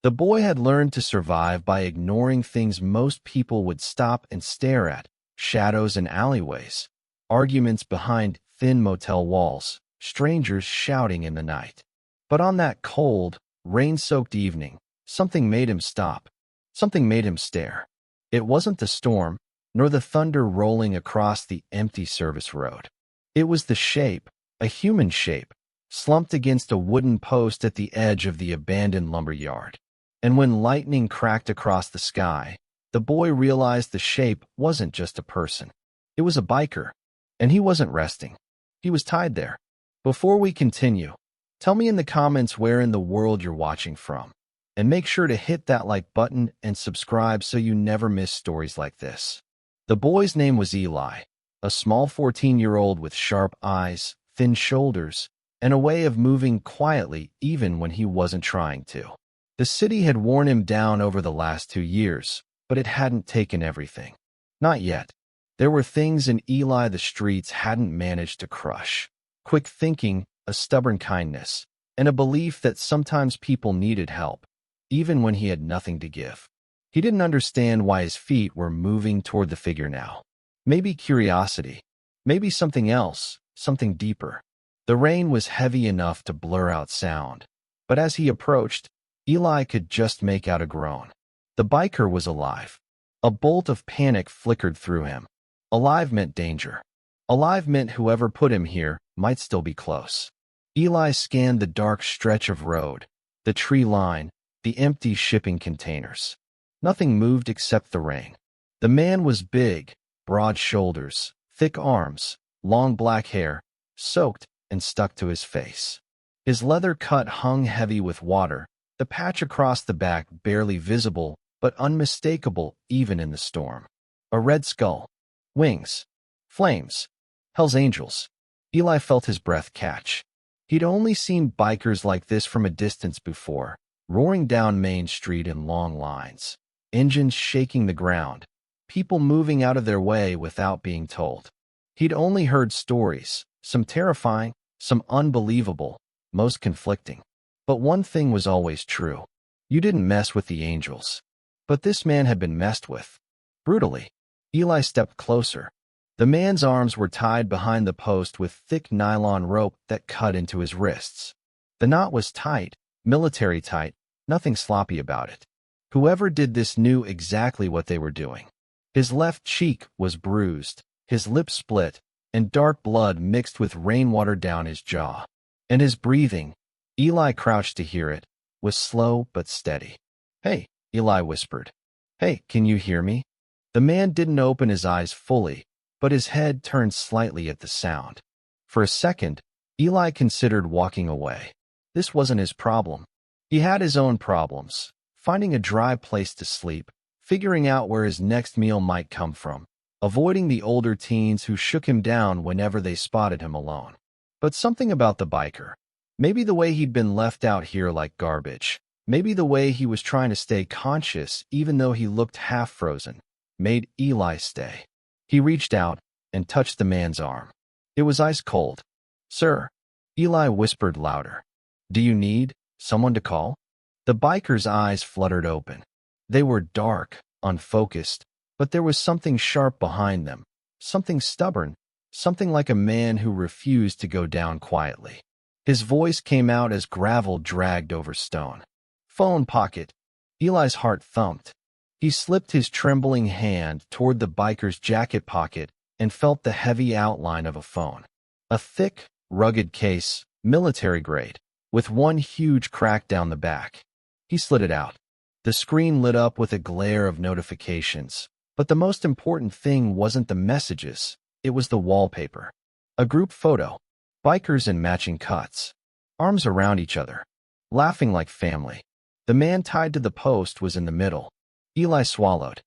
The boy had learned to survive by ignoring things most people would stop and stare at: shadows in alleyways, arguments behind thin motel walls, strangers shouting in the night. But on that cold, rain-soaked evening, something made him stop. Something made him stare. It wasn't the storm, nor the thunder rolling across the empty service road. It was the shape, a human shape, slumped against a wooden post at the edge of the abandoned lumber yard. And when lightning cracked across the sky, the boy realized the shape wasn't just a person. It was a biker, and he wasn't resting. He was tied there. Before we continue, tell me in the comments where in the world you're watching from. And make sure to hit that like button and subscribe so you never miss stories like this. The boy's name was Eli, a small 14-year-old with sharp eyes, thin shoulders, and a way of moving quietly even when he wasn't trying to. The city had worn him down over the last 2 years, but it hadn't taken everything. Not yet. There were things in Eli the streets hadn't managed to crush: quick thinking, a stubborn kindness, and a belief that sometimes people needed help, even when he had nothing to give. He didn't understand why his feet were moving toward the figure now. Maybe curiosity. Maybe something else, something deeper. The rain was heavy enough to blur out sound, but as he approached, Eli could just make out a groan. The biker was alive. A bolt of panic flickered through him. Alive meant danger. Alive meant whoever put him here might still be close. Eli scanned the dark stretch of road, the tree line, the empty shipping containers. Nothing moved except the rain. The man was big, broad shoulders, thick arms, long black hair, soaked and stuck to his face. His leather cut hung heavy with water, the patch across the back barely visible but unmistakable even in the storm. A red skull. Wings. Flames. Hell's Angels. Eli felt his breath catch. He'd only seen bikers like this from a distance before, roaring down Main Street in long lines. Engines shaking the ground. People moving out of their way without being told. He'd only heard stories, some terrifying, some unbelievable, most conflicting. But one thing was always true. You didn't mess with the angels. But this man had been messed with. Brutally. Eli stepped closer. The man's arms were tied behind the post with thick nylon rope that cut into his wrists. The knot was tight, military tight, nothing sloppy about it. Whoever did this knew exactly what they were doing. His left cheek was bruised, his lip split, and dark blood mixed with rainwater down his jaw. And his breathing, Eli crouched to hear it, was slow but steady. "Hey," Eli whispered. "Hey, can you hear me?" The man didn't open his eyes fully, but his head turned slightly at the sound. For a second, Eli considered walking away. This wasn't his problem. He had his own problems: finding a dry place to sleep, figuring out where his next meal might come from, avoiding the older teens who shook him down whenever they spotted him alone. But something about the biker, maybe the way he'd been left out here like garbage, maybe the way he was trying to stay conscious even though he looked half frozen, made Eli stay. He reached out and touched the man's arm. It was ice cold. "Sir," Eli whispered louder. "Do you need someone to call?" The biker's eyes fluttered open. They were dark, unfocused, but there was something sharp behind them, something stubborn, something like a man who refused to go down quietly. His voice came out as gravel dragged over stone. "Phone pocket." Eli's heart thumped. He slipped his trembling hand toward the biker's jacket pocket and felt the heavy outline of a phone. A thick, rugged case, military grade, with one huge crack down the back. He slid it out. The screen lit up with a glare of notifications, but the most important thing wasn't the messages, it was the wallpaper. A group photo. Bikers in matching cuts. Arms around each other. Laughing like family. The man tied to the post was in the middle. Eli swallowed.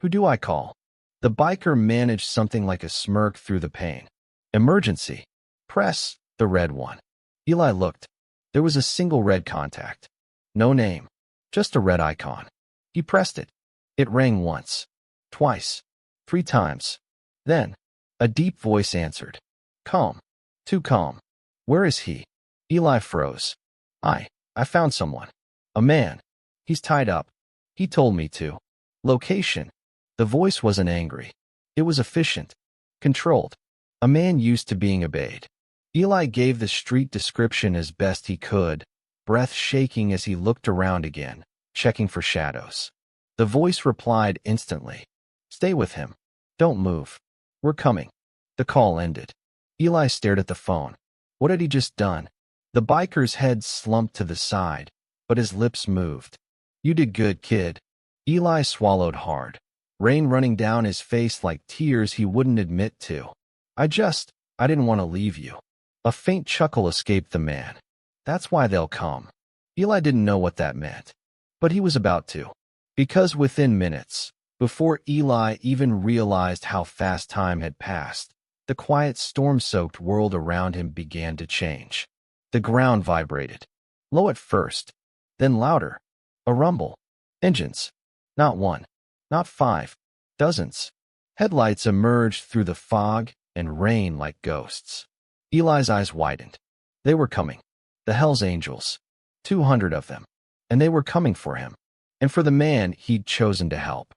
"Who do I call?" The biker managed something like a smirk through the pain. "Emergency. Press the red one." Eli looked. There was a single red contact. No name. Just a red icon. He pressed it. It rang once. Twice. 3 times. Then, a deep voice answered. "Calm. Too calm. Where is he?" Eli froze. I found someone. A man. He's tied up. He told me to. Location. The voice wasn't angry. It was efficient. Controlled. A man used to being obeyed. Eli gave the street description as best he could, breath shaking as he looked around again, checking for shadows. The voice replied instantly. Stay with him. Don't move. We're coming. The call ended. Eli stared at the phone. What had he just done? The biker's head slumped to the side, but his lips moved. You did good, kid. Eli swallowed hard, rain running down his face like tears he wouldn't admit to. I didn't want to leave you. A faint chuckle escaped the man. That's why they'll come. Eli didn't know what that meant, but he was about to. Because within minutes, before Eli even realized how fast time had passed, the quiet storm-soaked world around him began to change. The ground vibrated. Low at first, then louder. A rumble. Engines. Not one. Not five. Dozens. Headlights emerged through the fog and rain like ghosts. Eli's eyes widened. They were coming. The Hell's Angels. 200 of them. And they were coming for him. And for the man he'd chosen to help.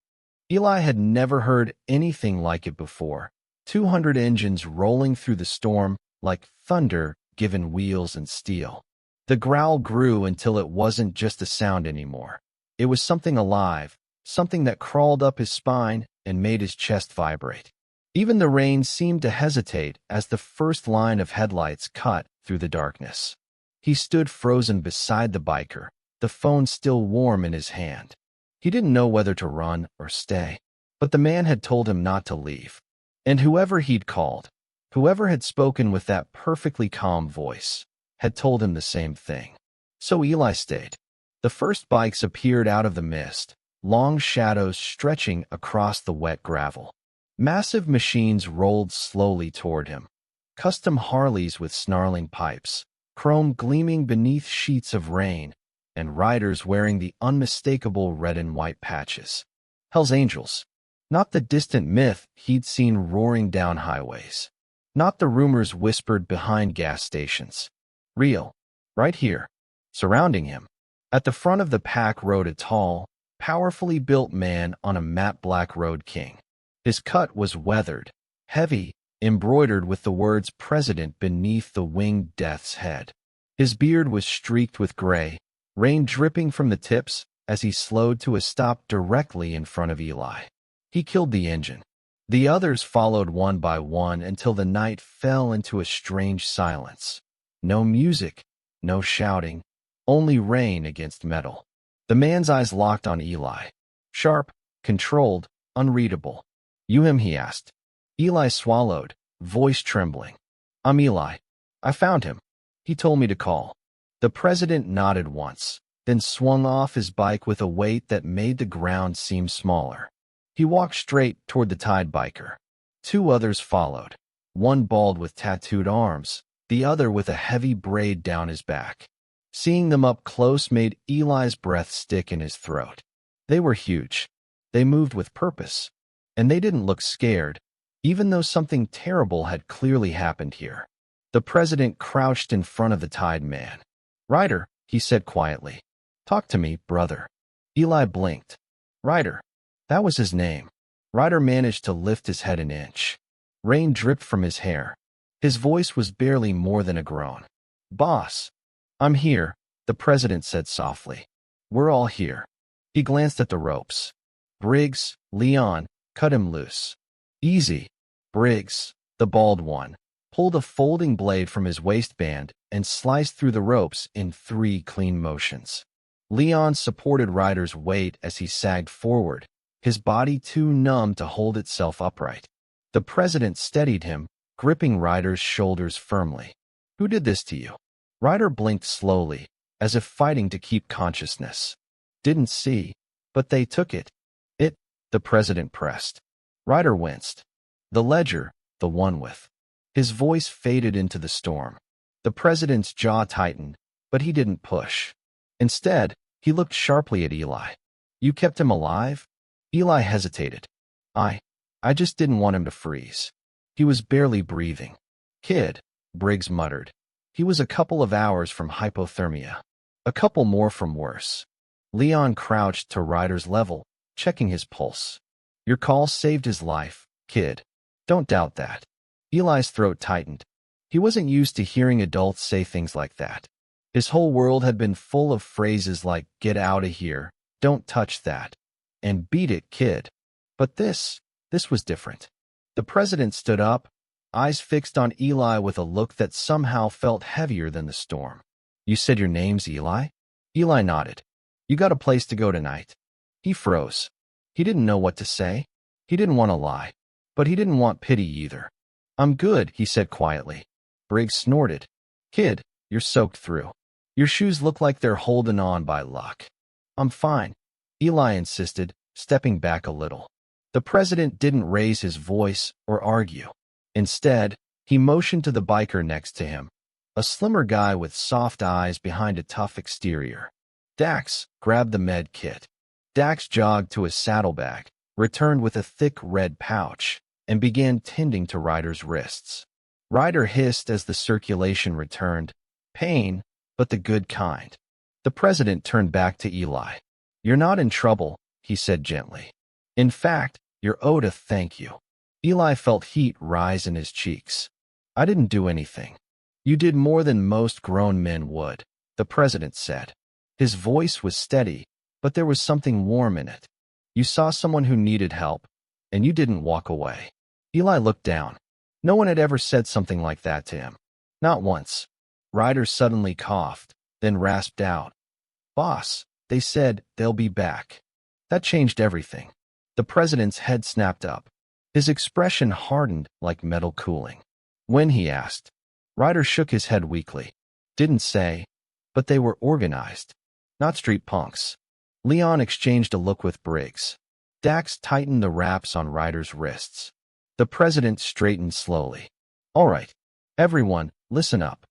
Eli had never heard anything like it before. 200 engines rolling through the storm like thunder given wheels and steel. The growl grew until it wasn't just a sound anymore. It was something alive, something that crawled up his spine and made his chest vibrate. Even the rain seemed to hesitate as the first line of headlights cut through the darkness. He stood frozen beside the biker, the phone still warm in his hand. He didn't know whether to run or stay, but the man had told him not to leave. And whoever he'd called, whoever had spoken with that perfectly calm voice, had told him the same thing. So Eli stayed. The first bikes appeared out of the mist, long shadows stretching across the wet gravel. Massive machines rolled slowly toward him. Custom Harleys with snarling pipes, chrome gleaming beneath sheets of rain, and riders wearing the unmistakable red and white patches. Hell's Angels. Not the distant myth he'd seen roaring down highways. Not the rumors whispered behind gas stations. Real. Right here. Surrounding him. At the front of the pack rode a tall, powerfully built man on a matte black Road King. His cut was weathered, heavy, embroidered with the words President beneath the winged death's head. His beard was streaked with gray, rain dripping from the tips as he slowed to a stop directly in front of Eli. He killed the engine. The others followed one by one until the night fell into a strange silence. No music, no shouting, only rain against metal. The man's eyes locked on Eli. Sharp, controlled, unreadable. You him, he asked. Eli swallowed, voice trembling. I'm Eli. I found him. He told me to call. The president nodded once, then swung off his bike with a weight that made the ground seem smaller. He walked straight toward the tied biker. Two others followed, one bald with tattooed arms, the other with a heavy braid down his back. Seeing them up close made Eli's breath stick in his throat. They were huge. They moved with purpose. And they didn't look scared, even though something terrible had clearly happened here. The president crouched in front of the tied man. Ryder, he said quietly. Talk to me, brother. Eli blinked. Ryder. That was his name. Ryder managed to lift his head an inch. Rain dripped from his hair. His voice was barely more than a groan. Boss. I'm here, the president said softly. We're all here. He glanced at the ropes. Briggs, Leon, cut him loose. Easy. Briggs, the bald one, pulled a folding blade from his waistband and sliced through the ropes in 3 clean motions. Leon supported Ryder's weight as he sagged forward, his body too numb to hold itself upright. The president steadied him, gripping Ryder's shoulders firmly. Who did this to you? Ryder blinked slowly, as if fighting to keep consciousness. Didn't see, but they took it. The president pressed. Ryder winced. The ledger, the one with. His voice faded into the storm. The president's jaw tightened, but he didn't push. Instead, he looked sharply at Eli. You kept him alive? Eli hesitated. I just didn't want him to freeze. He was barely breathing. Kid, Briggs muttered. He was a couple of hours from hypothermia. A couple more from worse. Leon crouched to Ryder's level, checking his pulse. Your call saved his life, kid. Don't doubt that. Eli's throat tightened. He wasn't used to hearing adults say things like that. His whole world had been full of phrases like, get out of here, don't touch that, and beat it, kid. But this was different. The president stood up, eyes fixed on Eli with a look that somehow felt heavier than the storm. You said your name's Eli? Eli nodded. You got a place to go tonight. He froze. He didn't know what to say. He didn't want to lie, but he didn't want pity either. I'm good, he said quietly. Briggs snorted. Kid, you're soaked through. Your shoes look like they're holding on by luck. I'm fine, Eli insisted, stepping back a little. The president didn't raise his voice or argue. Instead, he motioned to the biker next to him, a slimmer guy with soft eyes behind a tough exterior. Dax grabbed the med kit. Dax jogged to his saddlebag, returned with a thick red pouch, and began tending to Ryder's wrists. Ryder hissed as the circulation returned. Pain, but the good kind. The president turned back to Eli. You're not in trouble, he said gently. In fact, you're owed a thank you. Eli felt heat rise in his cheeks. I didn't do anything. You did more than most grown men would, the president said. His voice was steady, but there was something warm in it. You saw someone who needed help, and you didn't walk away. Eli looked down. No one had ever said something like that to him. Not once. Ryder suddenly coughed, then rasped out. Boss, they said they'll be back. That changed everything. The president's head snapped up. His expression hardened like metal cooling. When, he asked. Ryder shook his head weakly. Didn't say, but they were organized. Not street punks. Leon exchanged a look with Briggs. Dax tightened the wraps on Ryder's wrists. The president straightened slowly. All right, everyone, listen up.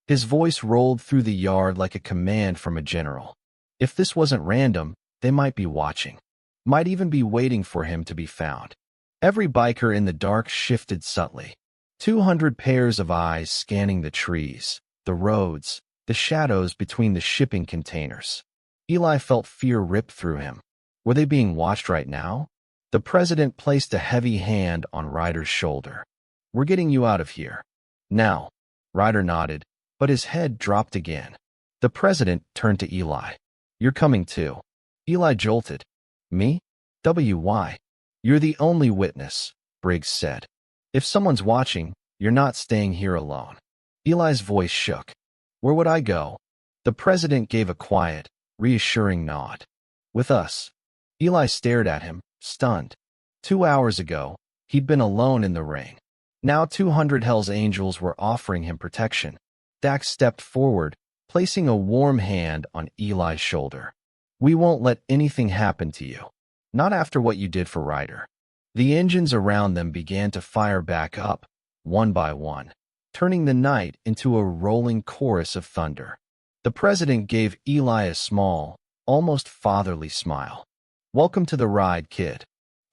His voice rolled through the yard like a command from a general. If this wasn't random, they might be watching. Might even be waiting for him to be found. Every biker in the dark shifted subtly. 200 pairs of eyes scanning the trees, the roads, the shadows between the shipping containers. Eli felt fear rip through him. Were they being watched right now? The president placed a heavy hand on Ryder's shoulder. We're getting you out of here. Now. Ryder nodded, but his head dropped again. The president turned to Eli. You're coming too. Eli jolted. Me? Why? You're the only witness, Briggs said. If someone's watching, you're not staying here alone. Eli's voice shook. Where would I go? The president gave a quiet, reassuring nod. With us. Eli stared at him, stunned. 2 hours ago, he'd been alone in the ring. Now 200 Hell's Angels were offering him protection. Dax stepped forward, placing a warm hand on Eli's shoulder. We won't let anything happen to you. Not after what you did for Ryder. The engines around them began to fire back up, one by one, turning the night into a rolling chorus of thunder. The president gave Eli a small, almost fatherly smile. Welcome to the ride, kid.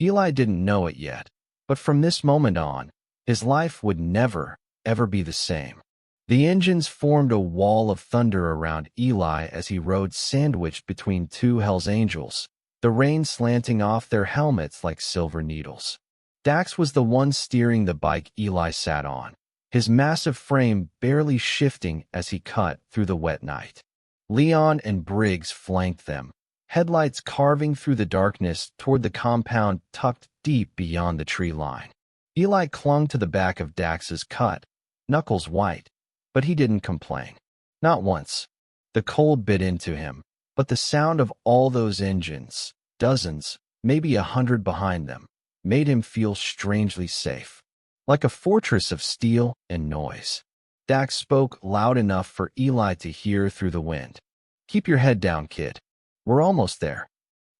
Eli didn't know it yet, but from this moment on, his life would never, ever be the same. The engines formed a wall of thunder around Eli as he rode sandwiched between two Hell's Angels, the rain slanting off their helmets like silver needles. Dax was the one steering the bike Eli sat on, his massive frame barely shifting as he cut through the wet night. Leon and Briggs flanked them, headlights carving through the darkness toward the compound tucked deep beyond the tree line. Eli clung to the back of Dax's cut, knuckles white, but he didn't complain. Not once. The cold bit into him, but the sound of all those engines, dozens, maybe 100 behind them, made him feel strangely safe, like a fortress of steel and noise. Dax spoke loud enough for Eli to hear through the wind. Keep your head down, kid. We're almost there.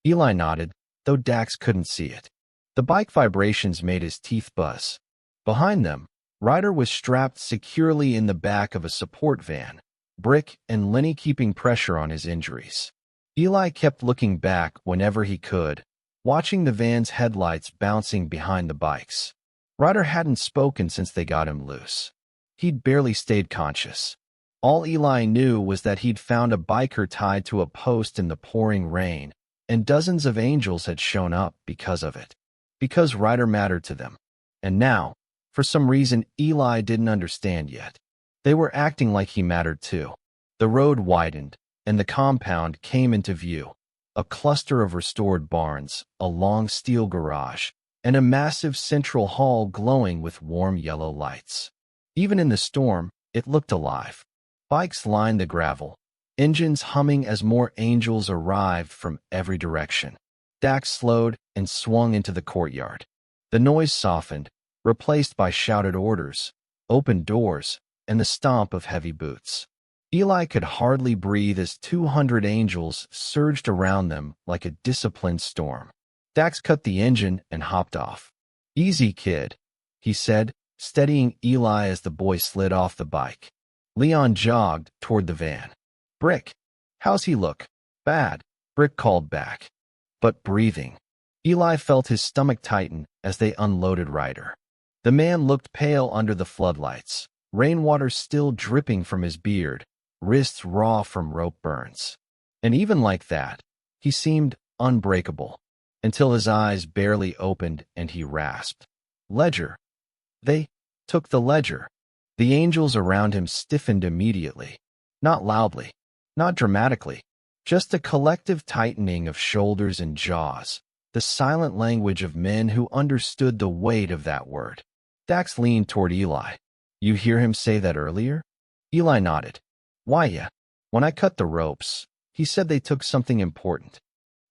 Eli nodded, though Dax couldn't see it. The bike vibrations made his teeth buzz. Behind them, Ryder was strapped securely in the back of a support van, Brick and Lenny keeping pressure on his injuries. Eli kept looking back whenever he could, watching the van's headlights bouncing behind the bikes. Ryder hadn't spoken since they got him loose. He'd barely stayed conscious. All Eli knew was that he'd found a biker tied to a post in the pouring rain, and dozens of angels had shown up because of it. Because Ryder mattered to them. And now, for some reason Eli didn't understand yet, they were acting like he mattered too. The road widened, and the compound came into view. A cluster of restored barns, a long steel garage, and a massive central hall glowing with warm yellow lights. Even in the storm, it looked alive. Bikes lined the gravel, engines humming as more angels arrived from every direction. Dax slowed and swung into the courtyard. The noise softened, replaced by shouted orders, opened doors, and the stomp of heavy boots. Eli could hardly breathe as 200 angels surged around them like a disciplined storm. Dax cut the engine and hopped off. "Easy, kid," he said, steadying Eli as the boy slid off the bike. Leon jogged toward the van. "Brick, how's he look?" "Bad," Brick called back. "But breathing." Eli felt his stomach tighten as they unloaded Ryder. The man looked pale under the floodlights, rainwater still dripping from his beard, wrists raw from rope burns. And even like that, he seemed unbreakable, until his eyes barely opened and he rasped, "Ledger." "They took the ledger." The angels around him stiffened immediately. Not loudly, not dramatically, just a collective tightening of shoulders and jaws, the silent language of men who understood the weight of that word. Dax leaned toward Eli. "You hear him say that earlier?" Eli nodded. "Why, yeah. When I cut the ropes, he said they took something important."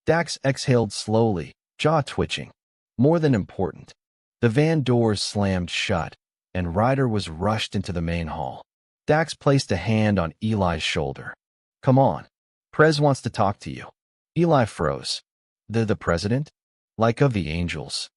Dax exhaled slowly, jaw twitching. More than important. The van doors slammed shut, and Ryder was rushed into the main hall. Dax placed a hand on Eli's shoulder. "Come on. Prez wants to talk to you." Eli froze. The president? Like of the angels.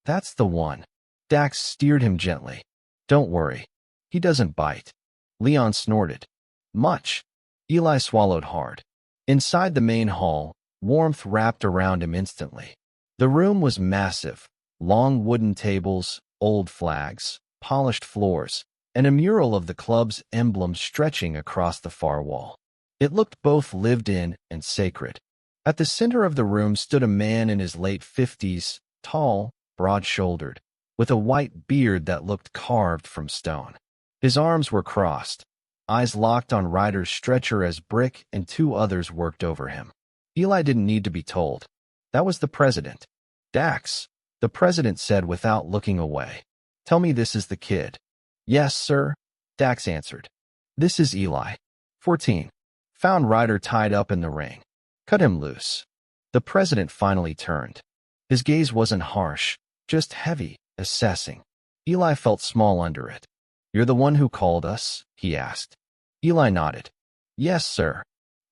"That's the one." Dax steered him gently. "Don't worry. He doesn't bite." Leon snorted. "Much." Eli swallowed hard. Inside the main hall, warmth wrapped around him instantly. The room was massive. Long wooden tables, old flags, polished floors, and a mural of the club's emblem stretching across the far wall. It looked both lived in and sacred. At the center of the room stood a man in his late 50s, tall, broad-shouldered, with a white beard that looked carved from stone. His arms were crossed, eyes locked on Ryder's stretcher as Brick and two others worked over him. Eli didn't need to be told. That was the president. "Dax," the president said without looking away. "Tell me this is the kid." "Yes, sir," Dax answered. "This is Eli. 14. Found Ryder tied up in the ring. Cut him loose." The president finally turned. His gaze wasn't harsh, just heavy, assessing. Eli felt small under it. "You're the one who called us?" he asked. Eli nodded. "Yes, sir."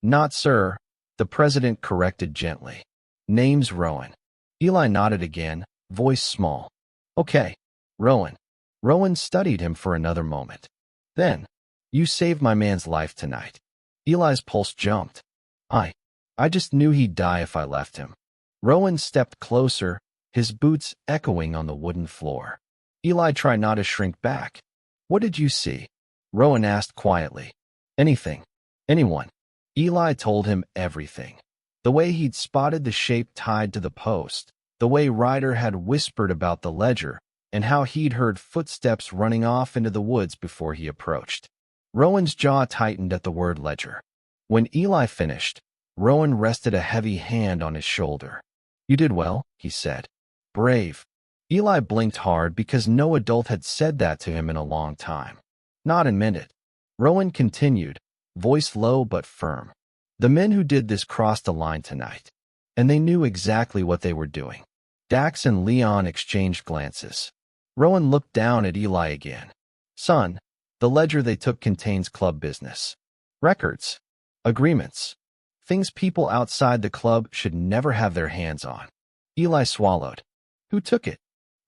"Not sir," the president corrected gently. "Name's Rowan." Eli nodded again, voice small. "Okay, Rowan." Rowan studied him for another moment. Then, "You saved my man's life tonight." Eli's pulse jumped. I just knew he'd die if I left him." Rowan stepped closer, his boots echoing on the wooden floor. Eli tried not to shrink back. "What did you see?" Rowan asked quietly. "Anything. Anyone." Eli told him everything. The way he'd spotted the shape tied to the post, the way Ryder had whispered about the ledger, and how he'd heard footsteps running off into the woods before he approached. Rowan's jaw tightened at the word ledger. When Eli finished, Rowan rested a heavy hand on his shoulder. "You did well," he said. "Brave." Eli blinked hard because no adult had said that to him in a long time. "Not in a minute." Rowan continued, voice low but firm. "The men who did this crossed a line tonight, and they knew exactly what they were doing." Dax and Leon exchanged glances. Rowan looked down at Eli again. "Son, the ledger they took contains club business. Records. Agreements. Things people outside the club should never have their hands on." Eli swallowed. "Who took it?"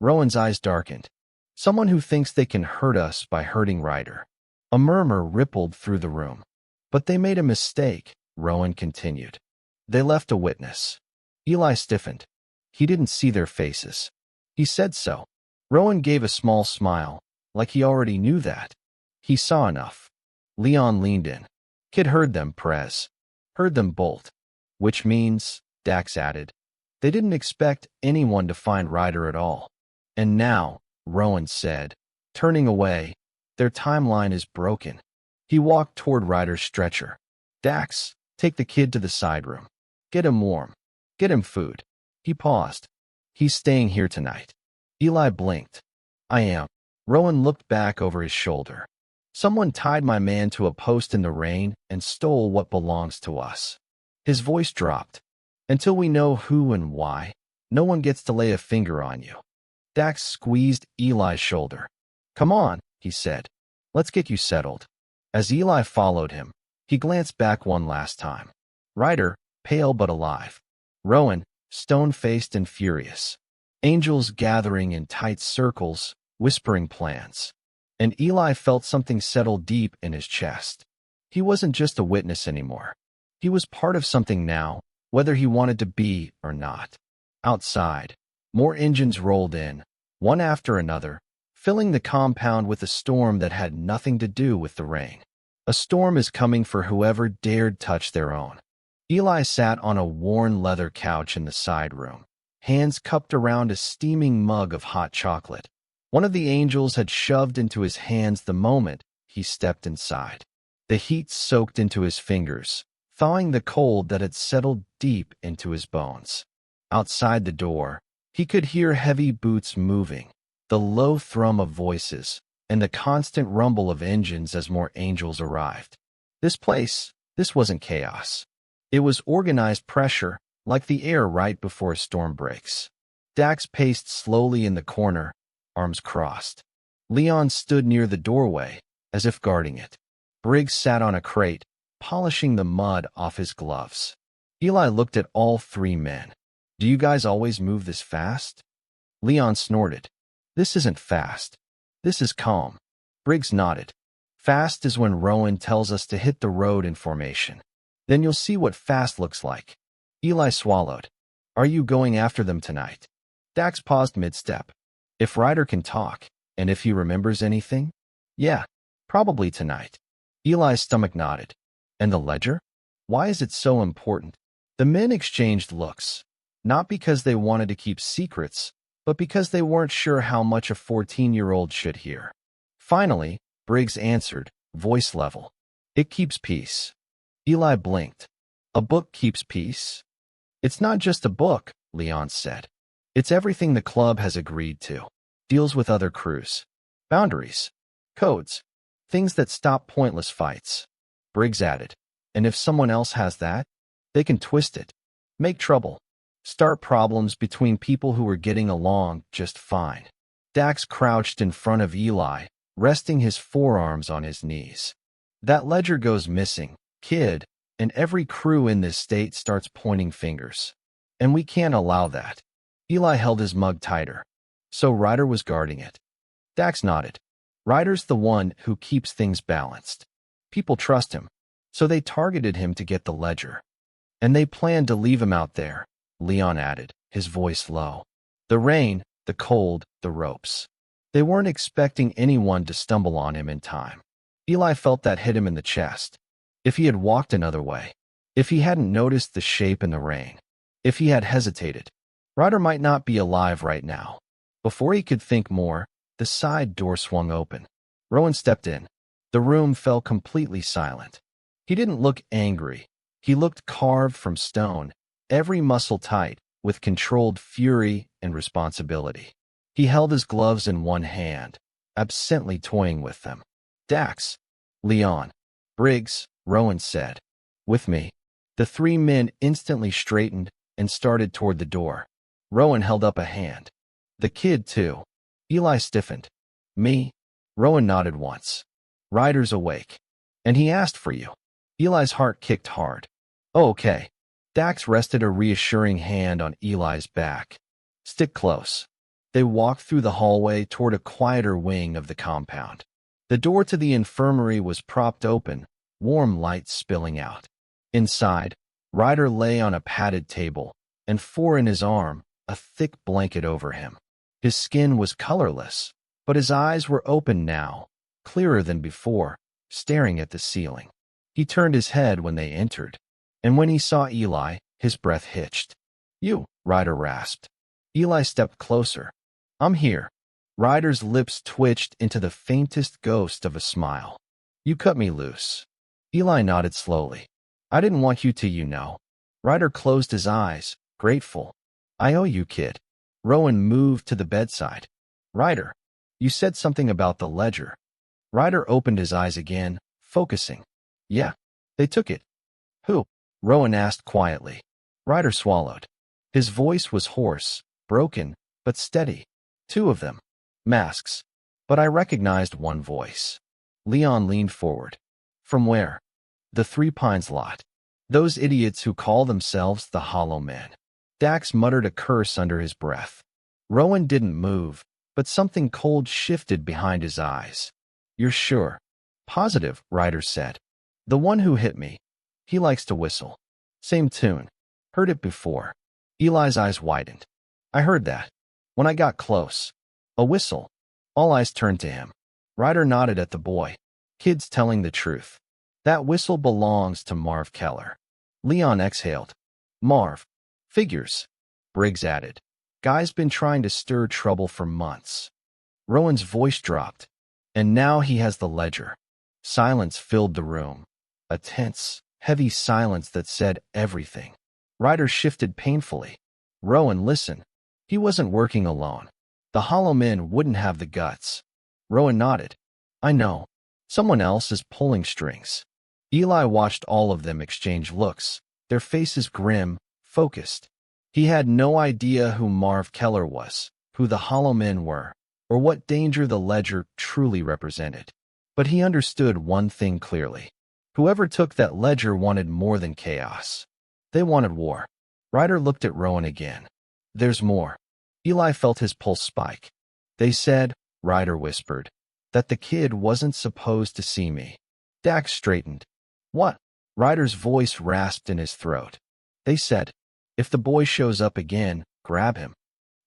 Rowan's eyes darkened. "Someone who thinks they can hurt us by hurting Ryder." A murmur rippled through the room. "But they made a mistake," Rowan continued. "They left a witness." Eli stiffened. He didn't see their faces. "He said so." Rowan gave a small smile, like he already knew that. "He saw enough." Leon leaned in. Kid heard them, Prez. Heard them bolt. Which means, Dax added, they didn't expect anyone to find Ryder at all. And now, Rowan said, turning away, their timeline is broken. He walked toward Ryder's stretcher. Dax, take the kid to the side room. Get him warm. Get him food. He paused. He's staying here tonight. Eli blinked. I am. Rowan looked back over his shoulder. Someone tied my man to a post in the rain and stole what belongs to us. His voice dropped. Until we know who and why, no one gets to lay a finger on you. Dax squeezed Eli's shoulder. Come on, he said. Let's get you settled. As Eli followed him, he glanced back one last time. Ryder, pale but alive. Rowan, stone-faced and furious. Angels gathering in tight circles, whispering plans. And Eli felt something settle deep in his chest. He wasn't just a witness anymore. He was part of something now, whether he wanted to be or not. Outside, more engines rolled in, one after another, filling the compound with a storm that had nothing to do with the rain. A storm is coming for whoever dared touch their own. Eli sat on a worn leather couch in the side room, hands cupped around a steaming mug of hot chocolate. One of the angels had shoved into his hands the moment he stepped inside. The heat soaked into his fingers, thawing the cold that had settled deep into his bones. Outside the door, he could hear heavy boots moving, the low thrum of voices, and the constant rumble of engines as more angels arrived. This wasn't chaos. It was organized pressure, like the air right before a storm breaks. Dax paced slowly in the corner, arms crossed. Leon stood near the doorway, as if guarding it. Briggs sat on a crate, polishing the mud off his gloves. Eli looked at all three men. Do you guys always move this fast? Leon snorted. This isn't fast. This is calm. Briggs nodded. Fast is when Rowan tells us to hit the road in formation. Then you'll see what fast looks like. Eli swallowed. Are you going after them tonight? Dax paused mid-step. If Ryder can talk, and if he remembers anything? Yeah, probably tonight. Eli's stomach nodded. And the ledger? Why is it so important? The men exchanged looks, not because they wanted to keep secrets, but because they weren't sure how much a 14-year-old should hear. Finally, Briggs answered, voice level. It keeps peace. Eli blinked. A book keeps peace? It's not just a book, Leon said. It's everything the club has agreed to. Deals with other crews. Boundaries. Codes. Things that stop pointless fights. Briggs added. And if someone else has that, they can twist it. Make trouble. Start problems between people who are getting along just fine. Dax crouched in front of Eli, resting his forearms on his knees. That ledger goes missing, kid, and every crew in this state starts pointing fingers. And we can't allow that. Eli held his mug tighter. So Ryder was guarding it. Dax nodded. Ryder's the one who keeps things balanced. People trust him, so they targeted him to get the ledger. And they planned to leave him out there, Leon added, his voice low. The rain, the cold, the ropes. They weren't expecting anyone to stumble on him in time. Eli felt that hit him in the chest. If he had walked another way, if he hadn't noticed the shape in the rain, if he had hesitated, Ryder might not be alive right now. Before he could think more, the side door swung open. Rowan stepped in. The room fell completely silent. He didn't look angry. He looked carved from stone, every muscle tight, with controlled fury and responsibility. He held his gloves in one hand, absently toying with them. Dax, Leon, Briggs, Rowan said. With me. The three men instantly straightened and started toward the door. Rowan held up a hand. The kid, too. Eli stiffened. Me? Rowan nodded once. Ryder's awake. And he asked for you. Eli's heart kicked hard. Oh, okay. Dax rested a reassuring hand on Eli's back. Stick close. They walked through the hallway toward a quieter wing of the compound. The door to the infirmary was propped open, warm light spilling out. Inside, Ryder lay on a padded table, and in his arm, a thick blanket over him. His skin was colorless, but his eyes were open now, clearer than before, staring at the ceiling. He turned his head when they entered, and when he saw Eli, his breath hitched. "You," Ryder rasped. Eli stepped closer. "I'm here." Ryder's lips twitched into the faintest ghost of a smile. "You cut me loose." Eli nodded slowly. "I didn't want you to, you know." Ryder closed his eyes, grateful. "I owe you, kid." Rowan moved to the bedside. "Ryder, you said something about the ledger." Ryder opened his eyes again, focusing. "Yeah, they took it." "Who?" Rowan asked quietly. Ryder swallowed. His voice was hoarse, broken, but steady. "Two of them. Masks." But I recognized one voice. Leon leaned forward. "From where?" "The Three Pines lot. Those idiots who call themselves the Hollow Men." Dax muttered a curse under his breath. Rowan didn't move, but something cold shifted behind his eyes. "You're sure?" "Positive," Ryder said. "The one who hit me. He likes to whistle." "Same tune. Heard it before." Eli's eyes widened. "I heard that. When I got close. A whistle." All eyes turned to him. Ryder nodded at the boy. "Kid's telling the truth. That whistle belongs to Marv Keller." Leon exhaled. "Marv. Figures." Briggs added. "Guy's been trying to stir trouble for months." Rowan's voice dropped. "And now he has the ledger." Silence filled the room. A tense, heavy silence that said everything. Ryder shifted painfully. "Rowan, listen. He wasn't working alone. The Hollow Men wouldn't have the guts." Rowan nodded. "I know. Someone else is pulling strings." Eli watched all of them exchange looks, their faces grim, focused. He had no idea who Marv Keller was, who the Hollow Men were, or what danger the ledger truly represented. But he understood one thing clearly. Whoever took that ledger wanted more than chaos. They wanted war. Ryder looked at Rowan again. "There's more." Eli felt his pulse spike. "They said," Ryder whispered, "that the kid wasn't supposed to see me." Dax straightened. "What?" Ryder's voice rasped in his throat. "They said, if the boy shows up again, grab him."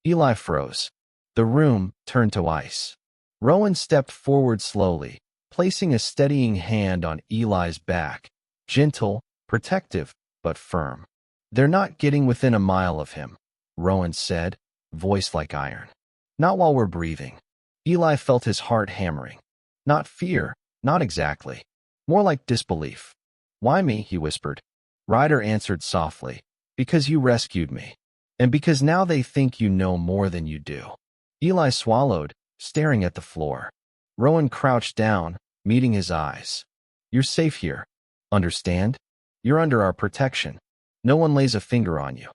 Eli froze. The room turned to ice. Rowan stepped forward slowly, placing a steadying hand on Eli's back, gentle, protective, but firm. "They're not getting within a mile of him," Rowan said, voice like iron. "Not while we're breathing." Eli felt his heart hammering. Not fear, not exactly. More like disbelief. "Why me?" he whispered. Ryder answered softly. "Because you rescued me. And because now they think you know more than you do." Eli swallowed, staring at the floor. Rowan crouched down, meeting his eyes. "You're safe here. Understand? You're under our protection. No one lays a finger on you."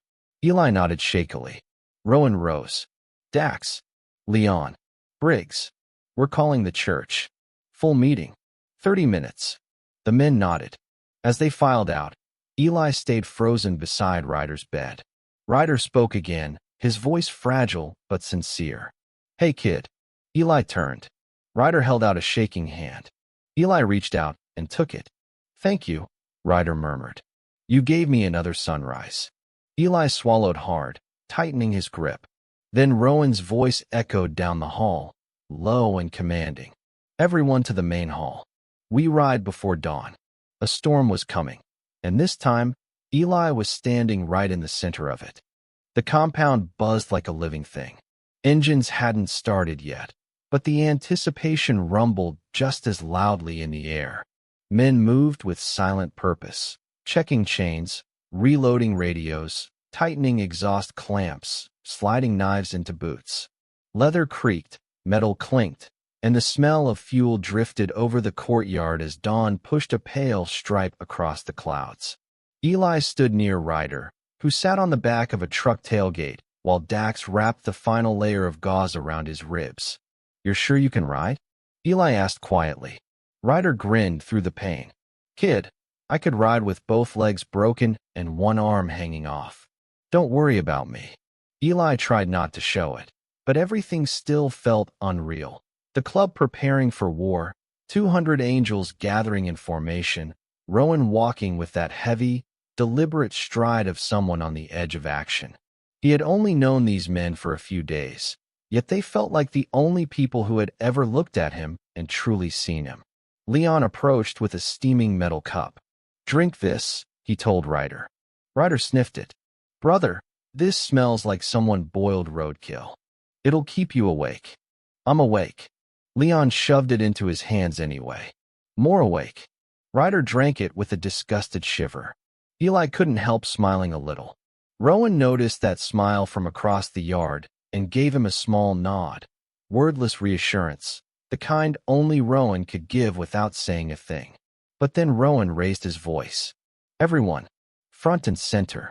Eli nodded shakily. Rowan rose. "Dax. Leon. Briggs. We're calling the church. Full meeting. 30 minutes. The men nodded. As they filed out, Eli stayed frozen beside Ryder's bed. Ryder spoke again, his voice fragile but sincere. "Hey, kid." Eli turned. Ryder held out a shaking hand. Eli reached out and took it. "Thank you," Ryder murmured. "You gave me another sunrise." Eli swallowed hard, tightening his grip. Then Rowan's voice echoed down the hall, low and commanding. "Everyone to the main hall. We ride before dawn." A storm was coming, and this time, Eli was standing right in the center of it. The compound buzzed like a living thing. Engines hadn't started yet, but the anticipation rumbled just as loudly in the air. Men moved with silent purpose, checking chains, reloading radios, tightening exhaust clamps, sliding knives into boots. Leather creaked, metal clinked, and the smell of fuel drifted over the courtyard as dawn pushed a pale stripe across the clouds. Eli stood near Ryder, who sat on the back of a truck tailgate, while Dax wrapped the final layer of gauze around his ribs. "You're sure you can ride?" Eli asked quietly. Ryder grinned through the pain. "Kid, I could ride with both legs broken and one arm hanging off. Don't worry about me." Eli tried not to show it, but everything still felt unreal. The club preparing for war, 200 angels gathering in formation, Rowan walking with that heavy, deliberate stride of someone on the edge of action. He had only known these men for a few days, yet they felt like the only people who had ever looked at him and truly seen him. Leon approached with a steaming metal cup. "Drink this," he told Ryder. Ryder sniffed it. "Brother, this smells like someone boiled roadkill. It'll keep you awake." "I'm awake." Leon shoved it into his hands anyway. "More awake." Ryder drank it with a disgusted shiver. Eli couldn't help smiling a little. Rowan noticed that smile from across the yard and gave him a small nod. Wordless reassurance, the kind only Rowan could give without saying a thing. But then Rowan raised his voice. "Everyone, front and center."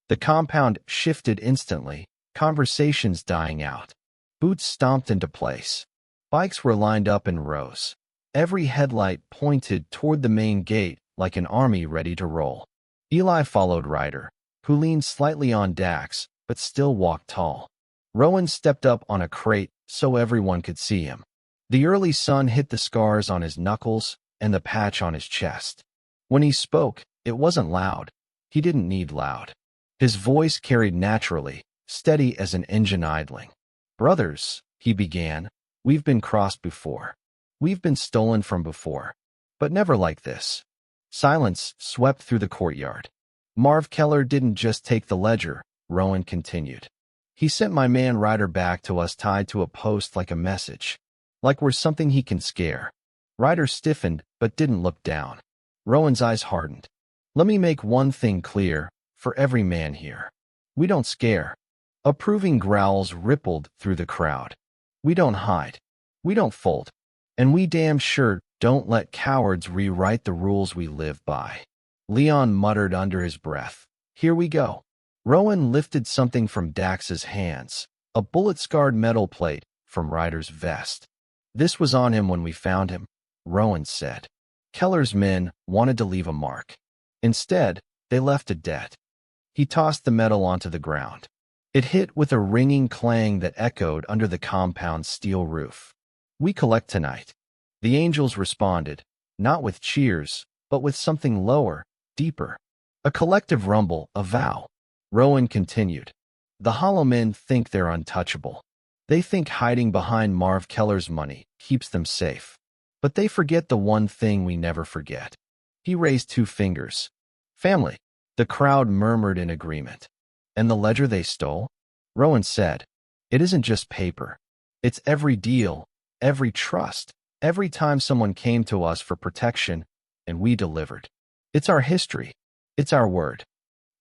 The compound shifted instantly, conversations dying out. Boots stomped into place. Bikes were lined up in rows. Every headlight pointed toward the main gate like an army ready to roll. Eli followed Ryder, who leaned slightly on Dax, but still walked tall. Rowan stepped up on a crate so everyone could see him. The early sun hit the scars on his knuckles and the patch on his chest. When he spoke, it wasn't loud. He didn't need loud. His voice carried naturally, steady as an engine idling. "Brothers," he began, "we've been crossed before. We've been stolen from before. But never like this." Silence swept through the courtyard. "Marv Keller didn't just take the ledger," Rowan continued. "He sent my man Ryder back to us tied to a post like a message. Like we're something he can scare." Ryder stiffened but didn't look down. Rowan's eyes hardened. "Let me make one thing clear for every man here. We don't scare." Approving growls rippled through the crowd. "We don't hide. We don't fold. And we damn sure don't let cowards rewrite the rules we live by." Leon muttered under his breath. "Here we go." Rowan lifted something from Dax's hands, a bullet-scarred metal plate from Ryder's vest. "This was on him when we found him," Rowan said. "Keller's men wanted to leave a mark. Instead, they left a debt." He tossed the metal onto the ground. It hit with a ringing clang that echoed under the compound's steel roof. "We collect tonight." The angels responded, not with cheers, but with something lower, deeper. A collective rumble, a vow. Rowan continued. "The hollow men think they're untouchable. They think hiding behind Marv Keller's money keeps them safe. But they forget the one thing we never forget." He raised 2 fingers. "Family." The crowd murmured in agreement. "And the ledger they stole?" Rowan said. "It isn't just paper. It's every deal, every trust, every time someone came to us for protection, and we delivered. It's our history. It's our word."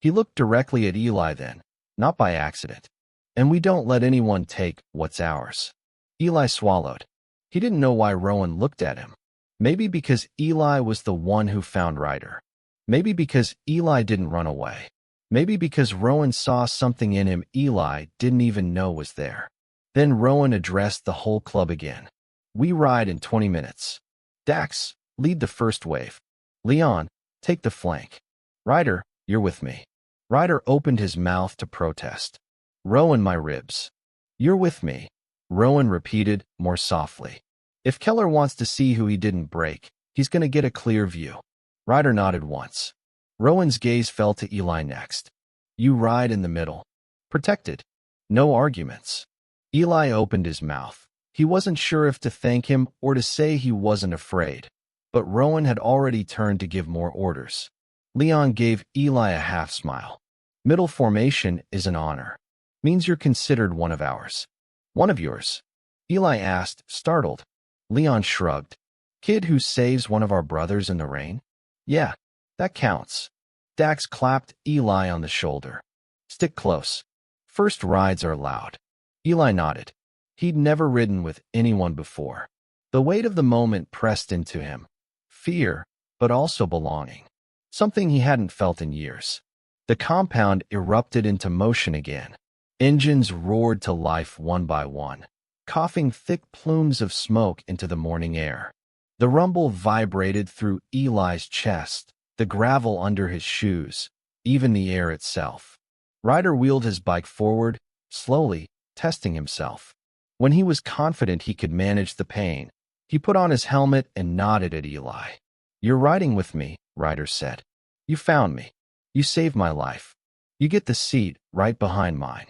He looked directly at Eli then, not by accident. "And we don't let anyone take what's ours." Eli swallowed. He didn't know why Rowan looked at him. Maybe because Eli was the one who found Ryder. Maybe because Eli didn't run away. Maybe because Rowan saw something in him Eli didn't even know was there. Then Rowan addressed the whole club again. "We ride in 20 minutes. Dax, lead the first wave. Leon, take the flank. Ryder, you're with me." Ryder opened his mouth to protest. "Rowan, my ribs." "You're with me," Rowan repeated more softly. "If Keller wants to see who he didn't break, he's going to get a clear view." Ryder nodded once. Rowan's gaze fell to Eli next. "You ride in the middle. Protected. No arguments." Eli opened his mouth. He wasn't sure if to thank him or to say he wasn't afraid, but Rowan had already turned to give more orders. Leon gave Eli a half smile. "Middle formation is an honor. Means you're considered one of ours." "One of yours?" Eli asked, startled. Leon shrugged. "Kid who saves one of our brothers in the rain? Yeah, that counts." Dax clapped Eli on the shoulder. "Stick close. First rides are loud." Eli nodded. He'd never ridden with anyone before. The weight of the moment pressed into him. Fear, but also belonging. Something he hadn't felt in years. The compound erupted into motion again. Engines roared to life one by one, coughing thick plumes of smoke into the morning air. The rumble vibrated through Eli's chest, the gravel under his shoes, even the air itself. Ryder wheeled his bike forward, slowly, testing himself. When he was confident he could manage the pain, he put on his helmet and nodded at Eli. "You're riding with me," Ryder said. "You found me. You saved my life. You get the seat right behind mine."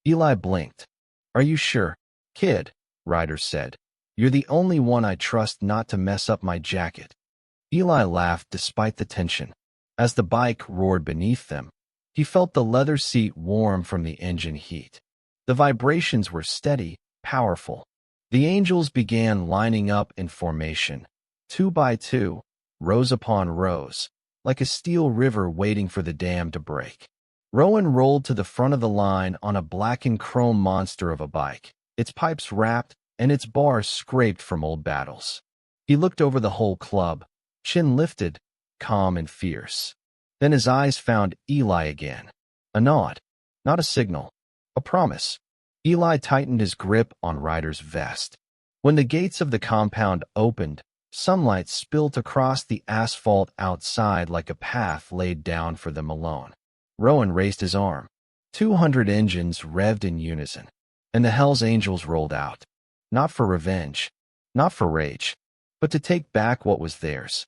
Eli blinked. "Are you sure, kid?" Ryder said. You're the only one I trust not to mess up my jacket. Eli laughed despite the tension. As the bike roared beneath them, he felt the leather seat warm from the engine heat. The vibrations were steady, powerful. The angels began lining up in formation, 2 by 2, rows upon rows, like a steel river waiting for the dam to break. Rowan rolled to the front of the line on a blackened chrome monster of a bike, its pipes wrapped and its bars scraped from old battles. He looked over the whole club, chin lifted, calm and fierce. Then his eyes found Eli again. A nod, not a signal, a promise. Eli tightened his grip on Ryder's vest. When the gates of the compound opened, sunlight spilt across the asphalt outside like a path laid down for them alone. Rowan raised his arm. 200 engines revved in unison, and the Hell's Angels rolled out. Not for revenge, not for rage, but to take back what was theirs.